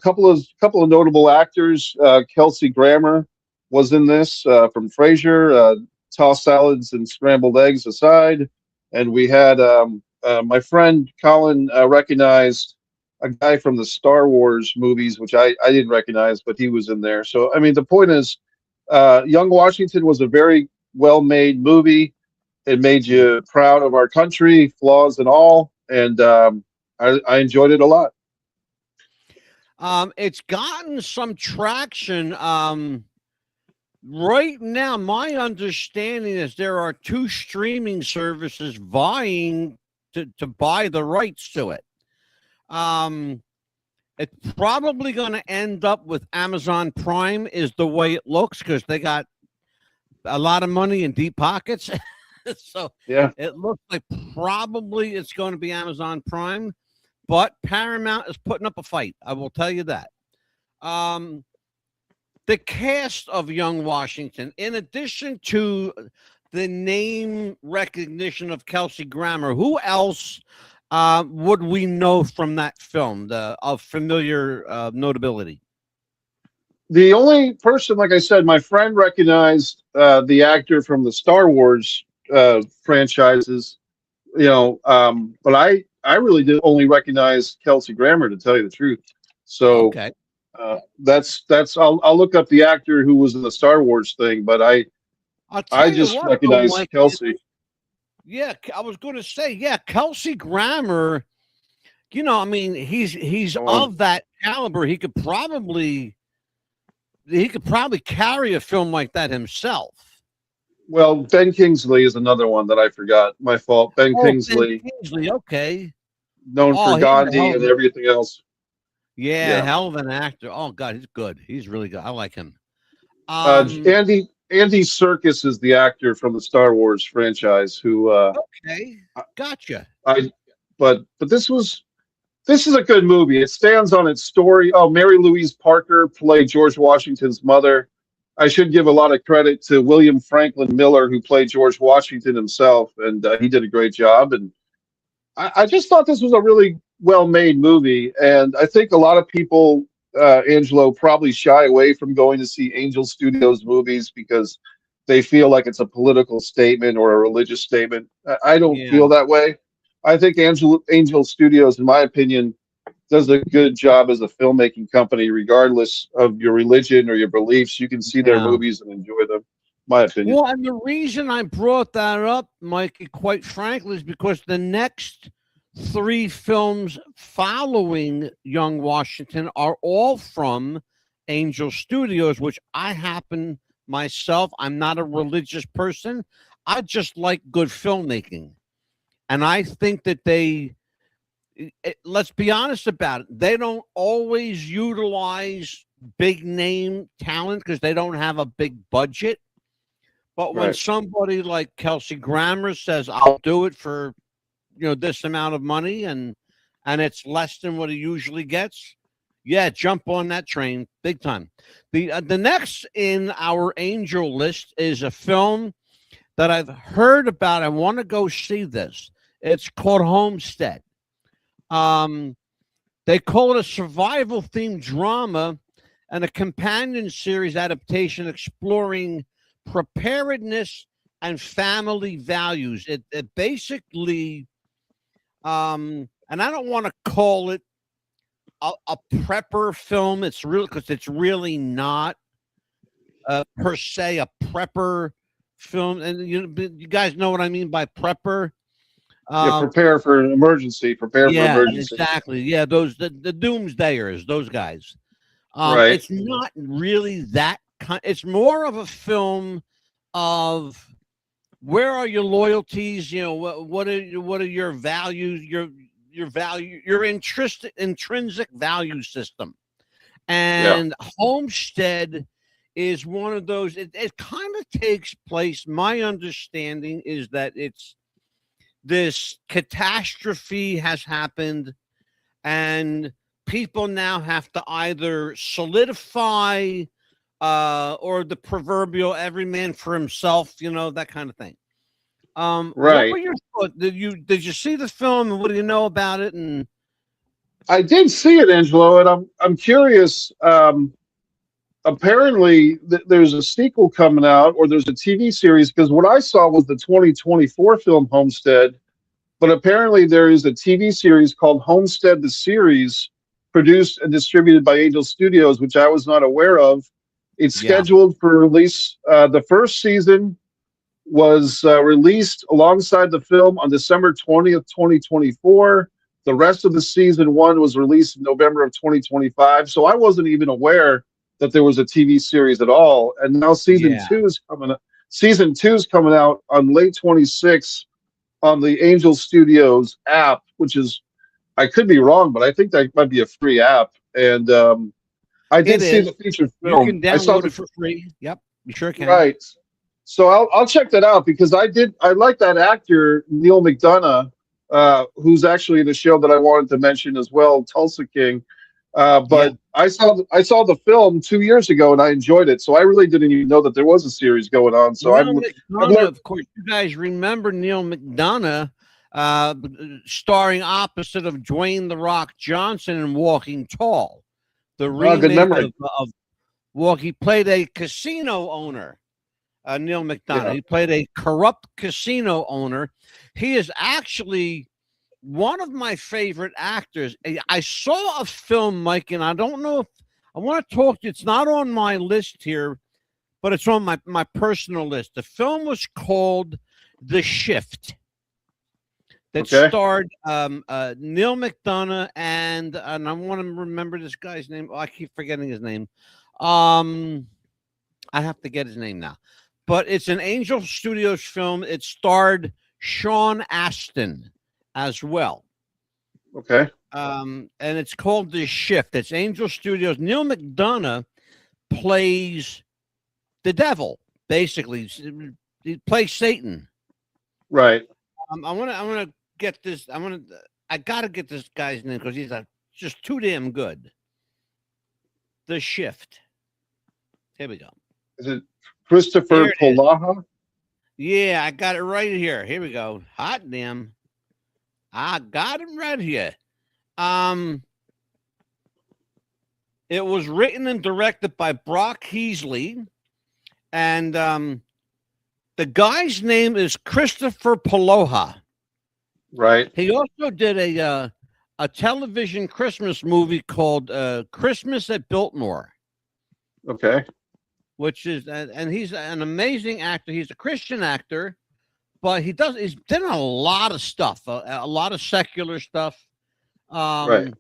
couple of notable actors. Kelsey Grammer was in this from Frasier. Tossed salads and scrambled eggs aside, and we had my friend Colin recognized a guy from the Star Wars movies, which I didn't recognize, but he was in there. So I mean, the point is, Young Washington was a very well-made movie. It made you proud of our country, flaws and all, and I enjoyed it a lot. It's gotten some traction. Right now, my understanding is there are 2 streaming services vying to buy the rights to it. It's probably going to end up with Amazon Prime is the way it looks because they got a lot of money in deep pockets. So yeah, it looks like probably it's going to be Amazon Prime, but Paramount is putting up a fight. I will tell you that. The cast of Young Washington, in addition to the name recognition of Kelsey Grammer, who else would we know from that film of familiar notability? The only person, like I said, my friend recognized the actor from the Star Wars franchises, but I really did only recognize Kelsey Grammer, to tell you the truth. So. Okay. That's I'll look up the actor who was in the Star Wars thing, but I just recognize Kelsey. Yeah, I was going to say, Kelsey Grammer. I mean, he's of that caliber. He could probably carry a film like that himself. Well, Ben Kingsley is another one that I forgot. My fault. Ben Kingsley. Ben Kingsley, okay. Known for Gandhi and everything else. Yeah, hell of an actor. Oh God, he's good. He's really good. I like him. Andy Serkis is the actor from the Star Wars franchise. Who? Okay, gotcha. But this is a good movie. It stands on its story. Oh, Mary Louise Parker played George Washington's mother. I should give a lot of credit to William Franklin Miller, who played George Washington himself, and he did a great job. And I just thought this was a really well-made movie, and I think a lot of people, Angelo, probably shy away from going to see Angel Studios movies because they feel like it's a political statement or a religious statement. I don't feel that way. I think Angel Studios, in my opinion, does a good job as a filmmaking company, regardless of your religion or your beliefs. You can see their movies and enjoy them. My opinion. Well, and the reason I brought that up, Mikey, quite frankly, is because the next 3 films following Young Washington are all from Angel Studios, which I happen myself. I'm not a religious person. I just like good filmmaking. And I think that let's be honest about it, they don't always utilize big name talent because they don't have a big budget. But when somebody like Kelsey Grammer says, I'll do it for this amount of money, and it's less than what he usually gets, yeah, jump on that train big time. The next in our angel list is a film that I've heard about. I want to go see this. It's called Homestead. They call it a survival themed drama and a companion series adaptation exploring preparedness and family values. It basically, and I don't want to call it a prepper film. It's real because it's really not per se a prepper film. And you guys know what I mean by prepper. Prepare for an emergency. Prepare for emergency. Exactly. Yeah, those the doomsdayers, those guys. Right. It's not really that kind. It's more of a film of where are your loyalties? What are your values? Your value, your intrinsic value system. And Homestead is one of those. It kind of takes place. My understanding is that this catastrophe has happened, and people now have to either solidify or the proverbial every man for himself, that kind of thing. What were your thoughts? Did you see the film, and what do you know about it? And I did see it, Angelo, and I'm curious. Apparently, there's a sequel coming out, or there's a TV series, because what I saw was the 2024 film Homestead, but apparently there is a TV series called Homestead the Series, produced and distributed by Angel Studios, which I was not aware of. It's scheduled for release. The first season was released alongside the film on December 20th, 2024. The rest of the season 1 was released in November of 2025. So I wasn't even aware that there was a TV series at all. And now season 2 is coming up. Season 2 is coming out on late 26th on the Angel Studios app, which is, I could be wrong, but I think that might be a free app. And I did see the feature film. You can download it for free. Yep, you sure can. Right. So I'll check that out, because I like that actor Neil McDonough, who's actually in the show that I wanted to mention as well, Tulsa King. But I saw the film 2 years ago and I enjoyed it. So I really didn't even know that there was a series going on. So of course, you guys remember Neil McDonough starring opposite of Dwayne "The Rock" Johnson in Walking Tall. The remake of he played a casino owner. Neil McDonough. He played a corrupt casino owner. He is actually one of my favorite actors. I saw a film, Mike, and I don't know if I want to talk to you. It's not on my list here, but it's on my personal list. The film was called The Shift. That starred Neil McDonough and I want to remember this guy's name. Oh, I keep forgetting his name. I have to get his name now. But it's an Angel Studios film. It starred Sean Astin as well. Okay. And it's called The Shift. It's Angel Studios. Neil McDonough plays the devil, basically. He plays Satan. Right. I want to get this. I got to get this guy's name because he's just too damn good. The Shift. Here we go. Is it Christopher Polaha? Yeah, I got it right here. Here we go. Hot damn. I got it right here. It was written and directed by Brock Heasley. And the guy's name is Christopher Polaha. Right. He also did a television Christmas movie called Christmas at Biltmore. Okay. Which is, and he's an amazing actor. He's a Christian actor, but he's done a lot of stuff, a lot of secular stuff. Right.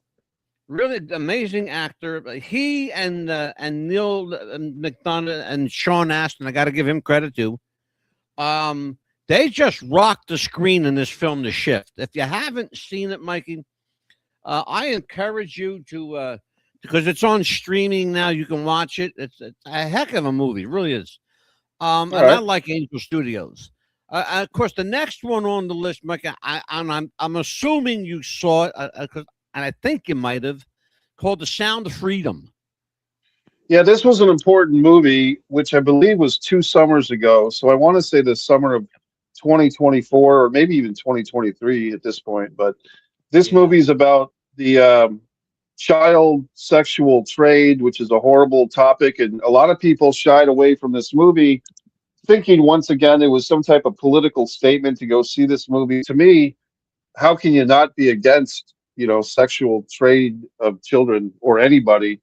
Really amazing actor. He and Neil McDonough and Sean Astin, I got to give him credit too. They just rocked the screen in this film, The Shift. If you haven't seen it, Mikey, I encourage you to. Because it's on streaming now, you can watch it. It's a heck of a movie, it really is. And I like Angel Studios. Of course, the next one on the list, Mike, I'm assuming you saw it, and I think you might have, called "The Sound of Freedom." Yeah, this was an important movie, which I believe was 2 summers ago. So I want to say the summer of 2024, or maybe even 2023 at this point. But this Yeah. movie is about the child sexual trade, which is a horrible topic, and a lot of people shied away from this movie, thinking once again it was some type of political statement to go see this movie. To me, how can you not be against, sexual trade of children or anybody,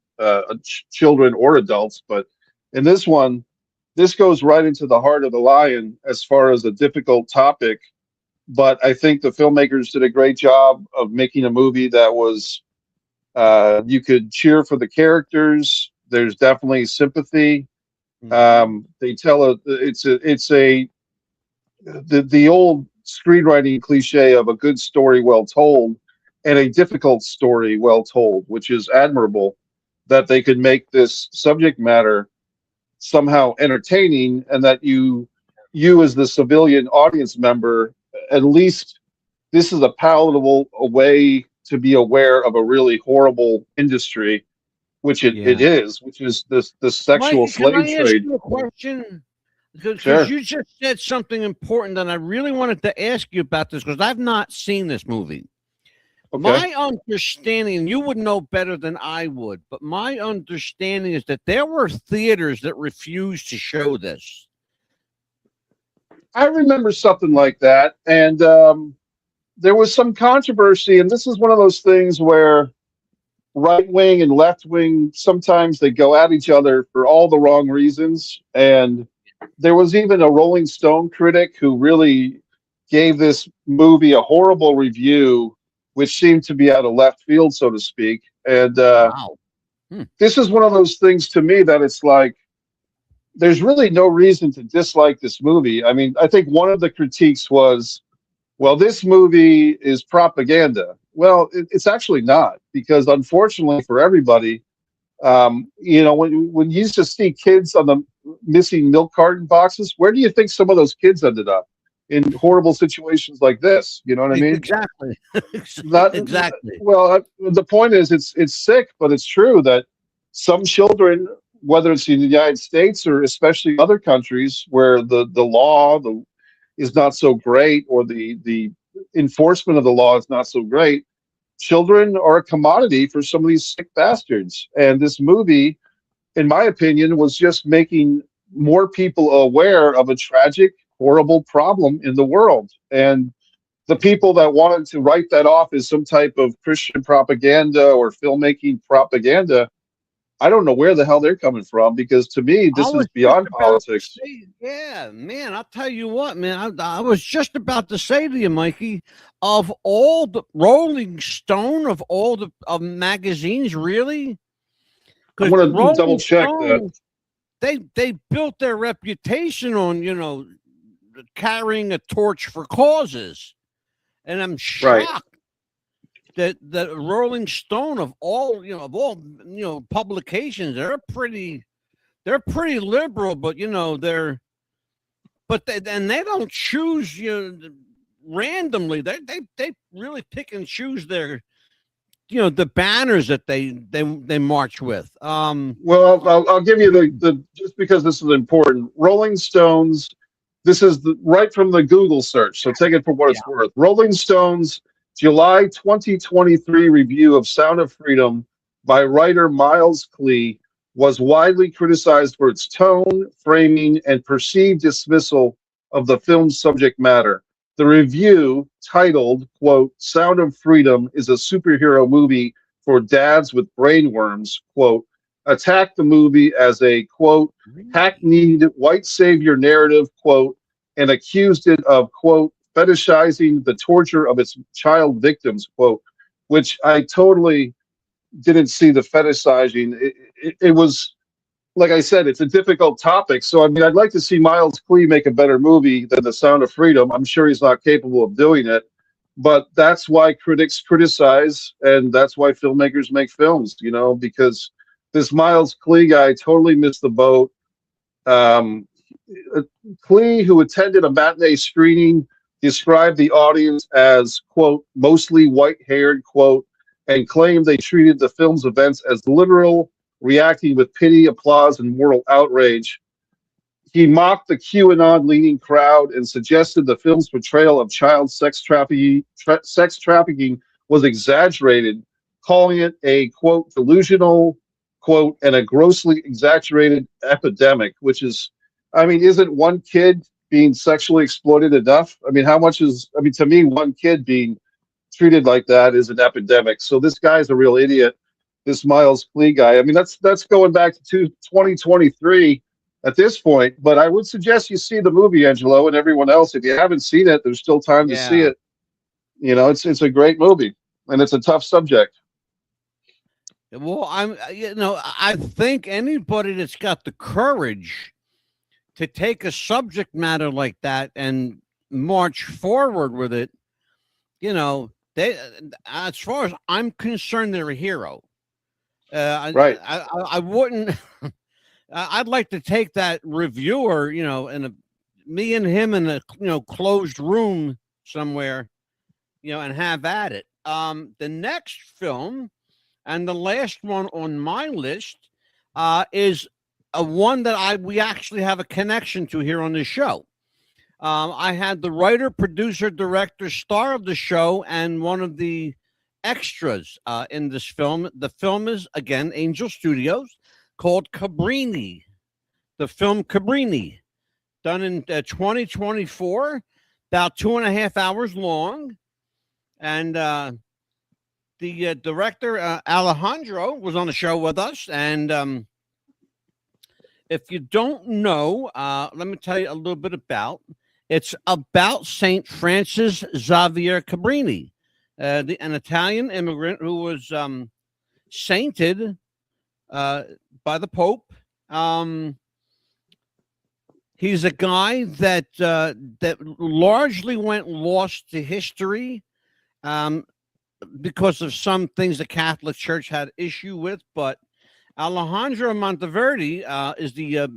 children or adults? But in this one, this goes right into the heart of the lion as far as a difficult topic. But I think the filmmakers did a great job of making a movie that was, you could cheer for the characters. There's definitely sympathy. They tell the old screenwriting cliche of a good story well told and a difficult story well told, which is admirable that they could make this subject matter somehow entertaining, and that you as the civilian audience member, at least this is a palatable way to be aware of a really horrible industry, which it Yeah. is, which is the sexual Mike, can slave I ask trade. you a question? Because Sure. you just said something important, and I really wanted to ask you about this because I've not seen this movie. Okay. My understanding, you would know better than I would, but my understanding is that there were theaters that refused to show this. I remember something like that, and there was some controversy, and this is one of those things where right wing and left wing sometimes they go at each other for all the wrong reasons. And there was even a Rolling Stone critic who really gave this movie a horrible review, which seemed to be out of left field, so to speak. And Wow. this is one of those things to me that it's like, there's really no reason to dislike this movie. I mean, I think one of the critiques was, well, this movie is propaganda. Well, it's actually not, because unfortunately for everybody, when you used to see kids on the missing milk carton boxes, where do you think some of those kids ended up? In horrible situations like this. You know what I mean? Exactly. Not Exactly. Well, the point is, it's sick, but it's true that some children, whether it's in the United States or especially other countries where the law is not so great, or the enforcement of the law is not so great, children are a commodity for some of these sick bastards. And this movie, in my opinion, was just making more people aware of a tragic, horrible problem in the world. And the people that wanted to write that off as some type of Christian propaganda or filmmaking propaganda, I don't know where the hell they're coming from, because to me, this is beyond politics. Yeah, man, I'll tell you what, man. I was just about to say to you, Mikey, of all the Rolling Stone, of all the magazines, really? I'm going to double check that. They built their reputation on, carrying a torch for causes. And I'm shocked that the Rolling Stone, of all publications, they're pretty liberal, but they don't choose randomly. They really pick and choose their the banners that they march with. Well, I'll give you the just because this is important. Rolling Stones. This is right from the Google search, so take it for what it's worth. Rolling Stones July 2023 review of Sound of Freedom by writer Miles Klee was widely criticized for its tone, framing, and perceived dismissal of the film's subject matter. The review, titled, quote, Sound of Freedom is a superhero movie for dads with brainworms, quote, attacked the movie as a, quote, hackneyed white savior narrative, quote, and accused it of, quote, fetishizing the torture of its child victims, quote, which I totally didn't see the fetishizing. It was, like I said, it's a difficult topic. So, I mean, I'd like to see Miles Klee make a better movie than The Sound of Freedom. I'm sure he's not capable of doing it, but that's why critics criticize, and that's why filmmakers make films, because this Miles Klee guy totally missed the boat. Klee, who attended a matinee screening, described the audience as, quote, mostly white-haired, quote, and claimed they treated the film's events as literal, reacting with pity, applause, and moral outrage. He mocked the QAnon-leaning crowd and suggested the film's portrayal of child sex trafficking was exaggerated, calling it a, quote, delusional, quote, and a grossly exaggerated epidemic, which is, I mean, isn't one kid being sexually exploited enough? I mean, to me, one kid being treated like that is an epidemic. So this guy's a real idiot, this Miles Klee guy. I mean, that's going back to 2023 at this point, but I would suggest you see the movie, Angelo, and everyone else. If you haven't seen it, there's still time to see it. You know, it's a great movie, and it's a tough subject. Well, I think anybody that's got the courage to take a subject matter like that and march forward with it, you know, they, as far as I'm concerned, they're a hero. Right. I wouldn't. I'd like to take that reviewer, you know, me and him in a closed room somewhere, you know, and have at it. The next film and the last one on my list is a one that we actually have a connection to here on this show. I had the writer, producer, director, star of the show, and one of the extras in this film. The film is, again, Angel Studios, called Cabrini. The film Cabrini, done in 2024, about 2.5 hours long. And the director, Alejandro, was on the show with us. And if you don't know, let me tell you a little bit about. It's about St. Francis Xavier Cabrini, an Italian immigrant who was sainted by the Pope. He's a guy that largely went lost to history because of some things the Catholic Church had issue with. But Alejandro Monteverdi is the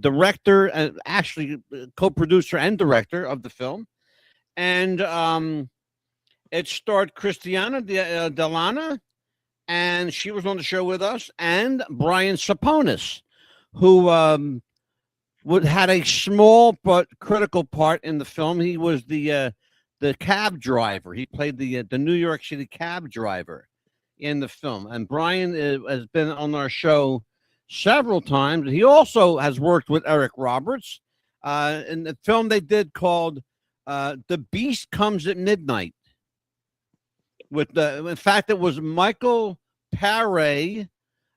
director, actually co-producer and director of the film, and it starred Christiana Delana. And she was on the show with us, and Brian Saponis, who had a small but critical part in the film. He was the cab driver. He played the New York City cab driver in the film. And Brian has been on our show several times. He also has worked with Eric Roberts in the film they did called "The Beast Comes at Midnight." In fact, it was Michael Paré,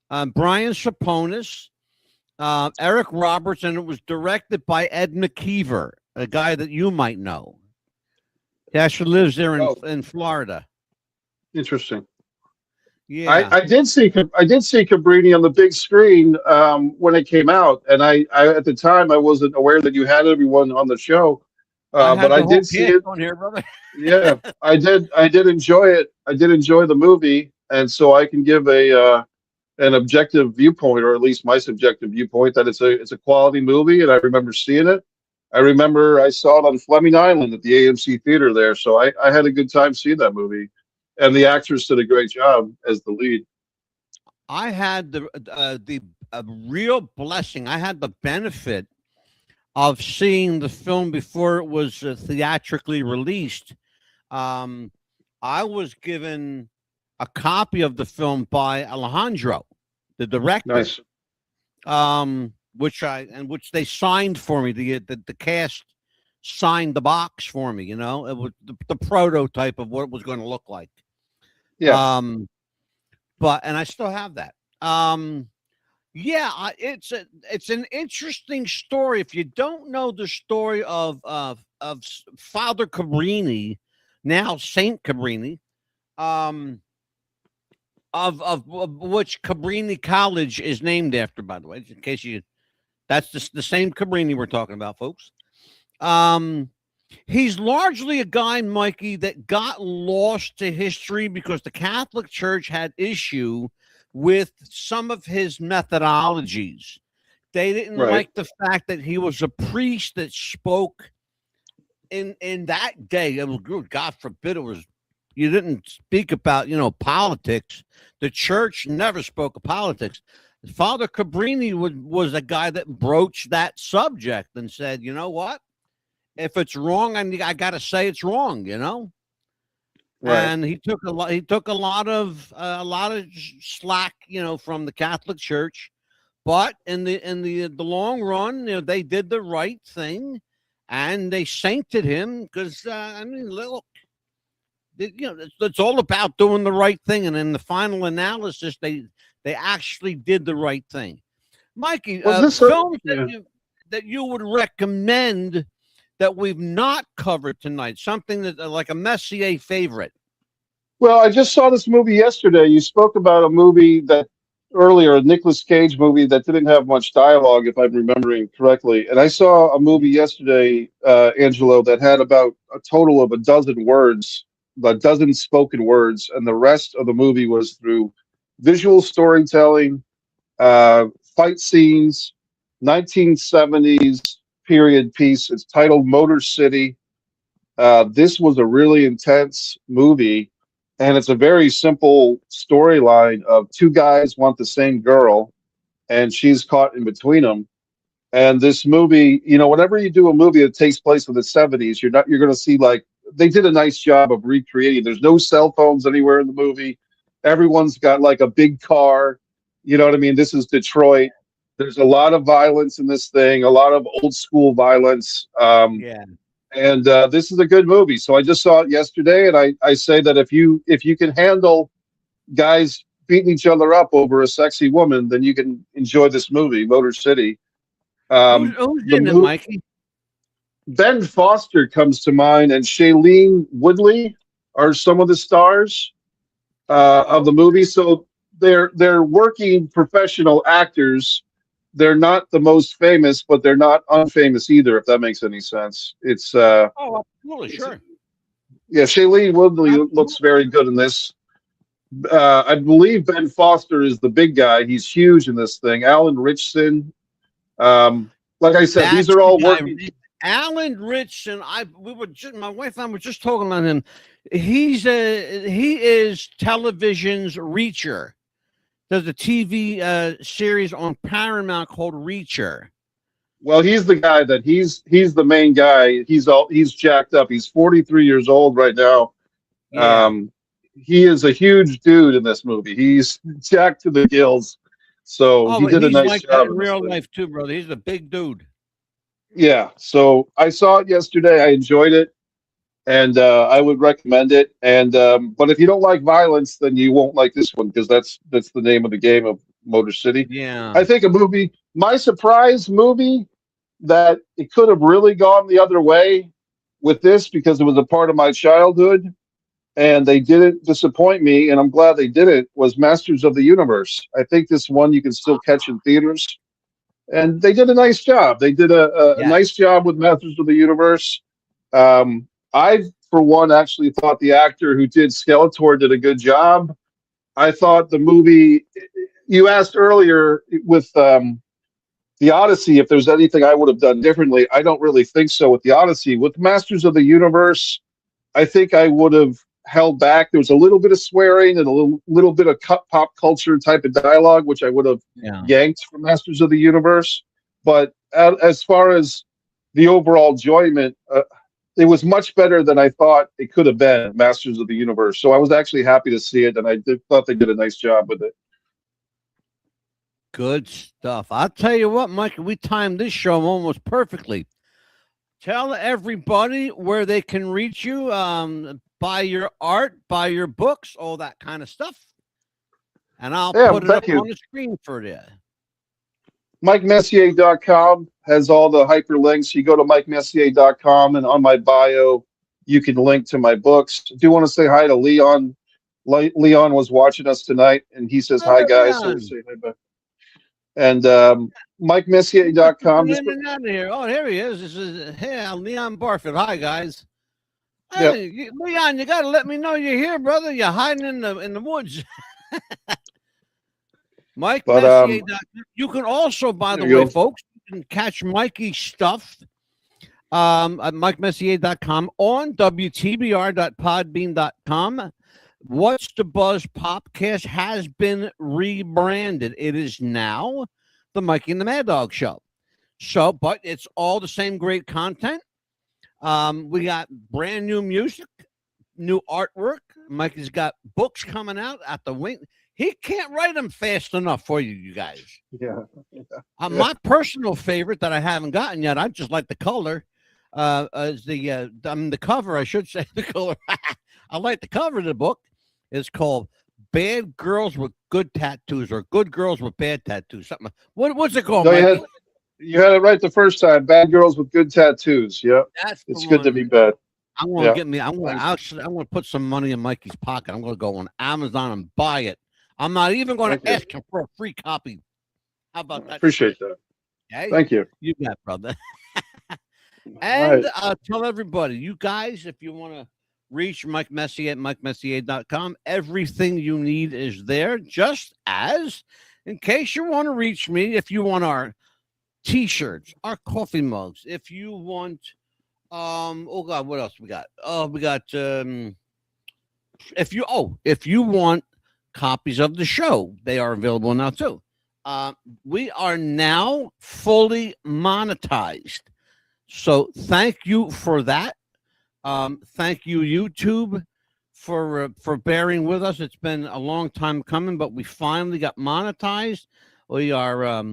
Brian Saponis, Eric Roberts, and it was directed by Ed McKeever, a guy that you might know. He actually lives there in Florida. Interesting. Yeah, I did see Cabrini on the big screen when it came out, and I at the time I wasn't aware that you had everyone on the show, but I did see it on here, brother. Yeah, I did enjoy it. I did enjoy the movie, and so I can give an objective viewpoint, or at least my subjective viewpoint, that it's a quality movie, and I remember seeing it. I remember I saw it on Fleming Island at the AMC theater there, so I had a good time seeing that movie, and the actress did a great job as the lead. I had the real blessing. I had the benefit of seeing the film before it was theatrically released. I was given a copy of the film by Alejandro, the director. Nice. Which they signed for me. The cast signed the box for me. You know, it was the prototype of what it was going to look like. Yeah. And I still have that. Yeah, it's an interesting story. If you don't know the story of Father Cabrini, now Saint Cabrini, of which Cabrini College is named after, by the way, in case that's the same Cabrini we're talking about, folks. He's largely a guy, Mikey, that got lost to history because the Catholic Church had issue with some of his methodologies. They didn't Right. like the fact that he was a priest that spoke in that day. It was good. God forbid it was. You didn't speak about politics. The church never spoke of politics. Father Cabrini was a guy that broached that subject and said, you know what? If it's wrong, I got to say it's wrong. Right. And he took a lot. He took a lot of slack, from the Catholic Church. But in the long run, they did the right thing, and they sainted him because look, it's all about doing the right thing, and in the final analysis, they actually did the right thing. Mikey, Was this films yeah. that you would recommend that we've not covered tonight, something that like a Messier favorite. Well, I just saw this movie yesterday. You spoke about a movie that earlier, a Nicolas Cage movie that didn't have much dialogue, if I'm remembering correctly. And I saw a movie yesterday, Angelo, that had about a total of a dozen spoken words, and the rest of the movie was through visual storytelling, fight scenes, 1970s period piece. It's titled Motor City. This was a really intense movie, and it's a very simple storyline of two guys want the same girl, and she's caught in between them. And this movie, whenever you do a movie that takes place in the 70s, you're going to see, like, they did a nice job of recreating. There's no cell phones anywhere in the movie. Everyone's got like a big car. You know what I mean? This is Detroit. There's a lot of violence in this thing, a lot of old school violence. Yeah. And this is a good movie. So I just saw it yesterday, and I say that if you can handle guys beating each other up over a sexy woman, then you can enjoy this movie, Motor City. Who's in it, Mikey? Ben Foster comes to mind, and Shailene Woodley are some of the stars of the movie. So they're working professional actors. They're not the most famous, but they're not unfamous either, if that makes any sense. It's absolutely, sure. Yeah, Shailene Woodley looks very good in this. I believe Ben Foster is the big guy. He's huge in this thing. Alan Ritchson. Like I said, these are all working. Alan Ritchson. My wife and I were just talking about him. He is television's Reacher. There's a TV series on Paramount called Reacher. Well, he's the guy he's the main guy. He's jacked up. He's 43 years old right now. Yeah. He is a huge dude in this movie. He's jacked to the gills. So he did a nice job in real life too, brother. He's a big dude. Yeah. So I saw it yesterday. I enjoyed it, and I would recommend it. And but if you don't like violence, then you won't like this one, because that's the name of the game of Motor City. Yeah. I think my surprise movie, that it could have really gone the other way with this, because it was a part of my childhood, and they didn't disappoint me, and I'm glad they didn't, was Masters of the Universe. I think this one you can still catch in theaters, and they did a nice job. They did a nice job with Masters of the Universe. I, for one, actually thought the actor who did Skeletor did a good job. I thought the movie, you asked earlier with the Odyssey if there's anything I would have done differently. I don't really think so with the Odyssey. With Masters of the Universe, I think I would have held back. There was a little bit of swearing and a little bit of pop culture type of dialogue, which I would have yanked from Masters of the Universe. But as far as the overall enjoyment, it was much better than I thought it could have been, Masters of the Universe. So I was actually happy to see it, and I thought they did a nice job with it. Good stuff. I'll tell you what, Mike, we timed this show almost perfectly. Tell everybody where they can reach you, buy your art, buy your books, all that kind of stuff. And I'll put it up on the screen for you. MikeMessier.com has all the hyperlinks. You go to MikeMessier.com, and on my bio, you can link to my books. I do want to say hi to Leon. Leon was watching us tonight, and he says, hi, guys. So say hi back. And MikeMessier.com. Oh, here he is. This is Leon Barfield. Hi, guys. Hey, Leon, you got to let me know you're here, brother. You're hiding in the woods. Mike But, Messier. You can also, by the there you way, go. folks, you can catch Mikey's stuff at MikeMessier.com on WTBR.podbean.com. What's the Buzz Popcast has been rebranded. It is now the Mikey and the Mad Dog Show. So, but it's all the same great content. We got brand new music, new artwork. Mikey's got books coming out at the wing. He can't write them fast enough for you guys. Yeah. My personal favorite that I haven't gotten yet, I just like the color, is the cover, I should say, the color. I like the cover of the book. It's called Bad Girls with Good Tattoos, or Good Girls with Bad Tattoos. Something. What's it called, No, Mikey? you had it right the first time. Bad Girls with Good Tattoos. Yep. That's the It's good to one. be bad. I'm going to Yeah. get me. I'm going to put some money in Mikey's pocket. I'm going to go on Amazon and buy it. I'm not even going Thank to you. ask him for a free copy. How about that? Appreciate that. Hey, Thank you. you got, brother. All And right. tell everybody, you guys, if you want to reach Mike Messier at MikeMessier.com, everything you need is there. Just as, in case you want to reach me, if you want our T-shirts, our coffee mugs, if you want, oh God, what else we got? Oh, we got, if you want copies of the show, they are available now too. We are now fully monetized. So thank you for that. Thank you, YouTube, for bearing with us. It's been a long time coming, but we finally got monetized. We are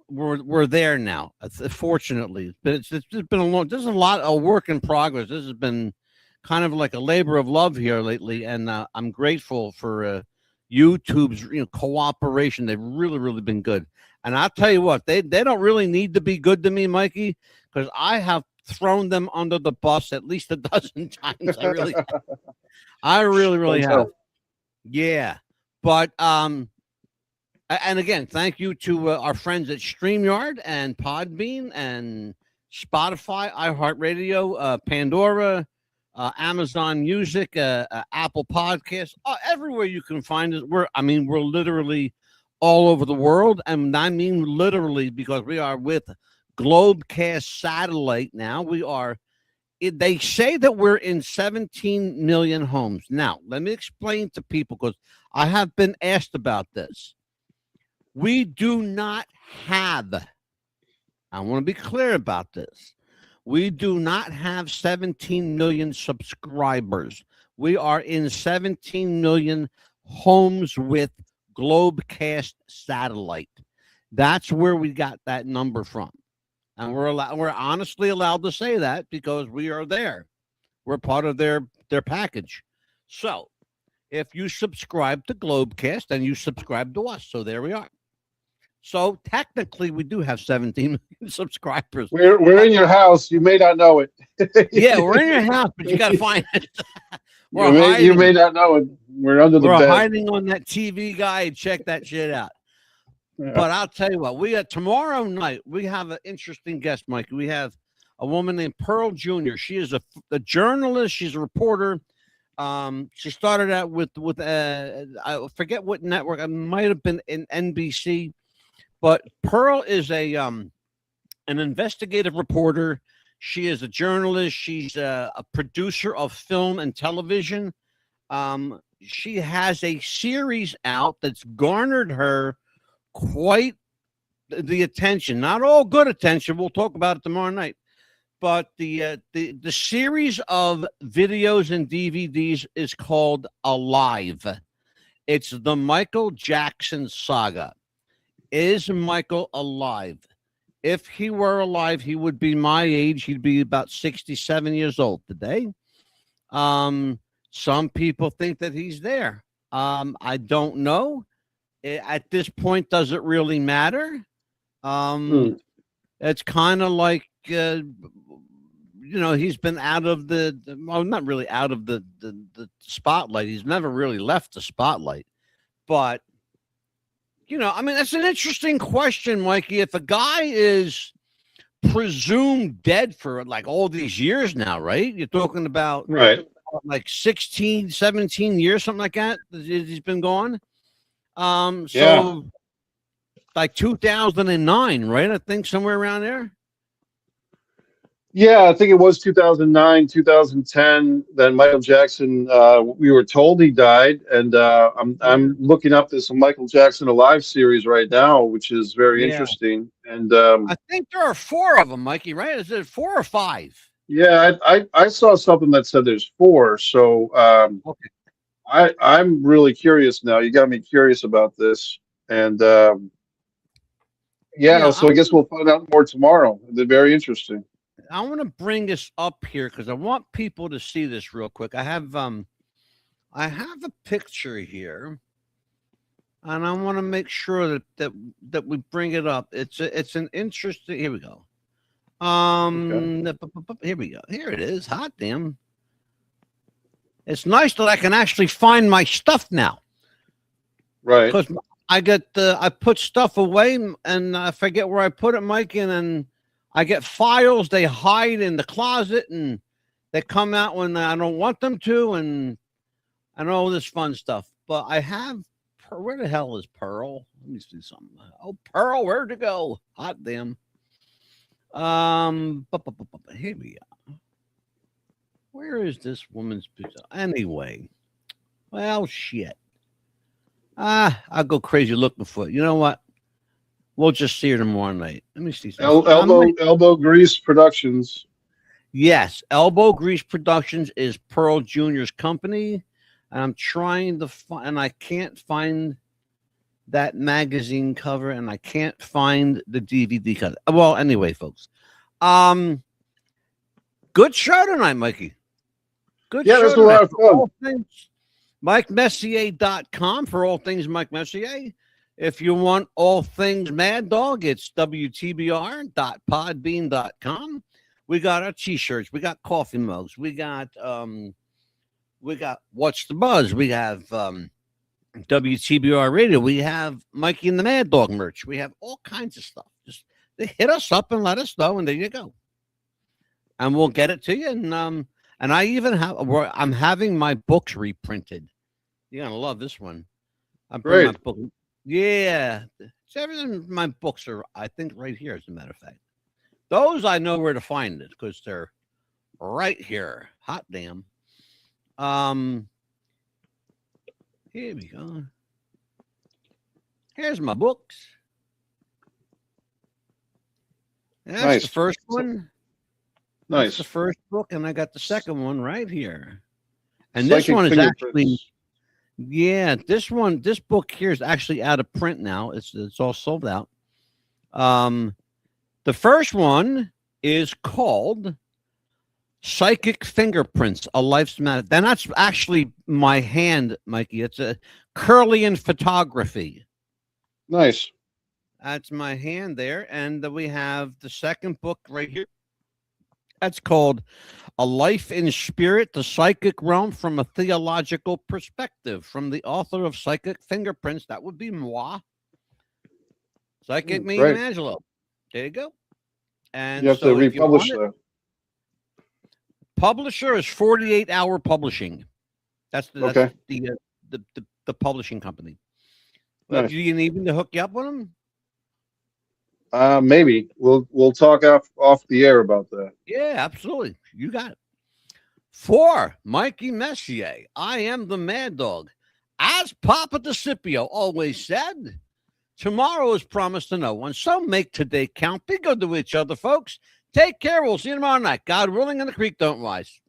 we're there now. Fortunately, but it's been a long. There's a lot of work in progress. This has been kind of like a labor of love here lately, and I'm grateful for YouTube's cooperation. They've really been good. And I'll tell you what, they don't really need to be good to me, Mikey, because I have thrown them under the bus at least a dozen times. I really have. Yeah. But and again, thank you to our friends at StreamYard and Podbean and Spotify, iHeartRadio, Pandora, Amazon Music, Apple Podcasts, everywhere you can find us. We're literally all over the world, and I mean literally, because we are with Globecast Satellite now. We are. They say that we're in 17 million homes. Now, let me explain to people, because I have been asked about this. We do not have, I want to be clear about this. We do not have 17 million subscribers. We are in 17 million homes with Globecast Satellite. That's where we got that number from. And we're honestly allowed to say that because we are there. We're part of their package. So if you subscribe to Globecast, then you subscribe to us. So there we are. So technically we do have 17 million subscribers. We're in your house. You may not know it. Yeah, we're in your house, but you got to find it. You may not know it. We're under the bed. We're hiding on that TV guide. Check that shit out. Yeah. But I'll tell you what, we got tomorrow night. We have an interesting guest, Mike. We have a woman named Pearl Jr. She is a journalist. She's a reporter. She started out with I forget what network. It might have been in NBC. But Pearl is an investigative reporter. She is a journalist. She's a producer of film and television. She has a series out that's garnered her quite the attention. Not all good attention. We'll talk about it tomorrow night. But the series of videos and DVDs is called Alive. It's the Michael Jackson saga. Is Michael alive? If he were alive, he would be my age. He'd be about 67 years old today. Some people think that he's there. I don't know. At this point, does it really matter? It's kind of like, he's been out of not really out of the spotlight. He's never really left the spotlight. But, that's an interesting question, Mikey. If a guy is presumed dead for like all these years now, right? You're talking about right, like 16, 17 years, something like that. He's been gone. So like 2009, right? I think somewhere around there. Yeah, I think it was 2009, 2010. Then Michael Jackson, we were told he died, and I'm looking up this Michael Jackson Alive series right now, which is very Yeah. interesting. And I think there are 4 of them, Mikey, right? Is it 4 or 5? yeah, I saw something that said there's 4. So Okay. I'm really curious now. You got me curious about this, and yeah. Yeah, So I guess we'll find out more tomorrow. They're very interesting. I want to bring this up here because I want people to see this real quick. I have a picture here, and I want to make sure that we bring it up. It's an interesting. Here we go. Here we go. Here it is. Hot damn. It's nice that I can actually find my stuff now. Right. Because I put stuff away and I forget where I put it, Mike, and then I get files. They hide in the closet and they come out when I don't want them to, and all this fun stuff. But I have. Where the hell is Pearl? Let me see something. Oh, Pearl, where'd it go? Hot damn. Here we go. Where is this woman's picture? Anyway, well, shit. I'll go crazy looking for it. You know what? We'll just see her tomorrow night. Let me see something. Elbow Grease Productions. Yes, Elbow Grease Productions is Pearl Jr.'s company, and I'm trying to find, and I can't find that magazine cover, and I can't find the DVD cover. Well, anyway, folks, good show tonight, Mikey. Good show. Yeah, that's a lot of fun. MikeMessier.com for all things Mike Messier. If you want all things Mad Dog, it's WTBR.podbean.com. We got our t-shirts, we got coffee mugs, we got What's the Buzz, we have WTBR Radio, we have Mikey and the Mad Dog merch, we have all kinds of stuff. Just hit us up and let us know, and there you go. And we'll get it to you. And I even I'm having my books reprinted. You're gonna love this one. I'm bringing my book. Yeah, it's everything. My books are, I think, right here. As a matter of fact, those I know where to find it because they're right here. Hot damn. Here we go. Here's my books. That's nice. The first one. Nice. That's the first book, and I got the second one right here. And Psychic this one is actually, this book here is actually out of print now. It's all sold out. The first one is called Psychic Fingerprints, A Life's Matter. Then that's actually my hand, Mikey. It's a Curlian photography. Nice. That's my hand there. And we have the second book right here. That's called A Life in Spirit, the Psychic Realm from a Theological Perspective, from the author of Psychic Fingerprints. That would be moi. Psychic me and Angelo. There you go. And you have to republish that. Publisher is 48-hour publishing. That's the publishing company. Nice. Do you need me to hook you up with them? Maybe we'll talk off the air about that. Yeah, absolutely. You got it. For Mikey Messier, I am the Mad Dog. As Papa DeCipio always said, tomorrow is promised to no one. So make today count. Be good to each other, folks. Take care. We'll see you tomorrow night. God willing, and the creek don't rise.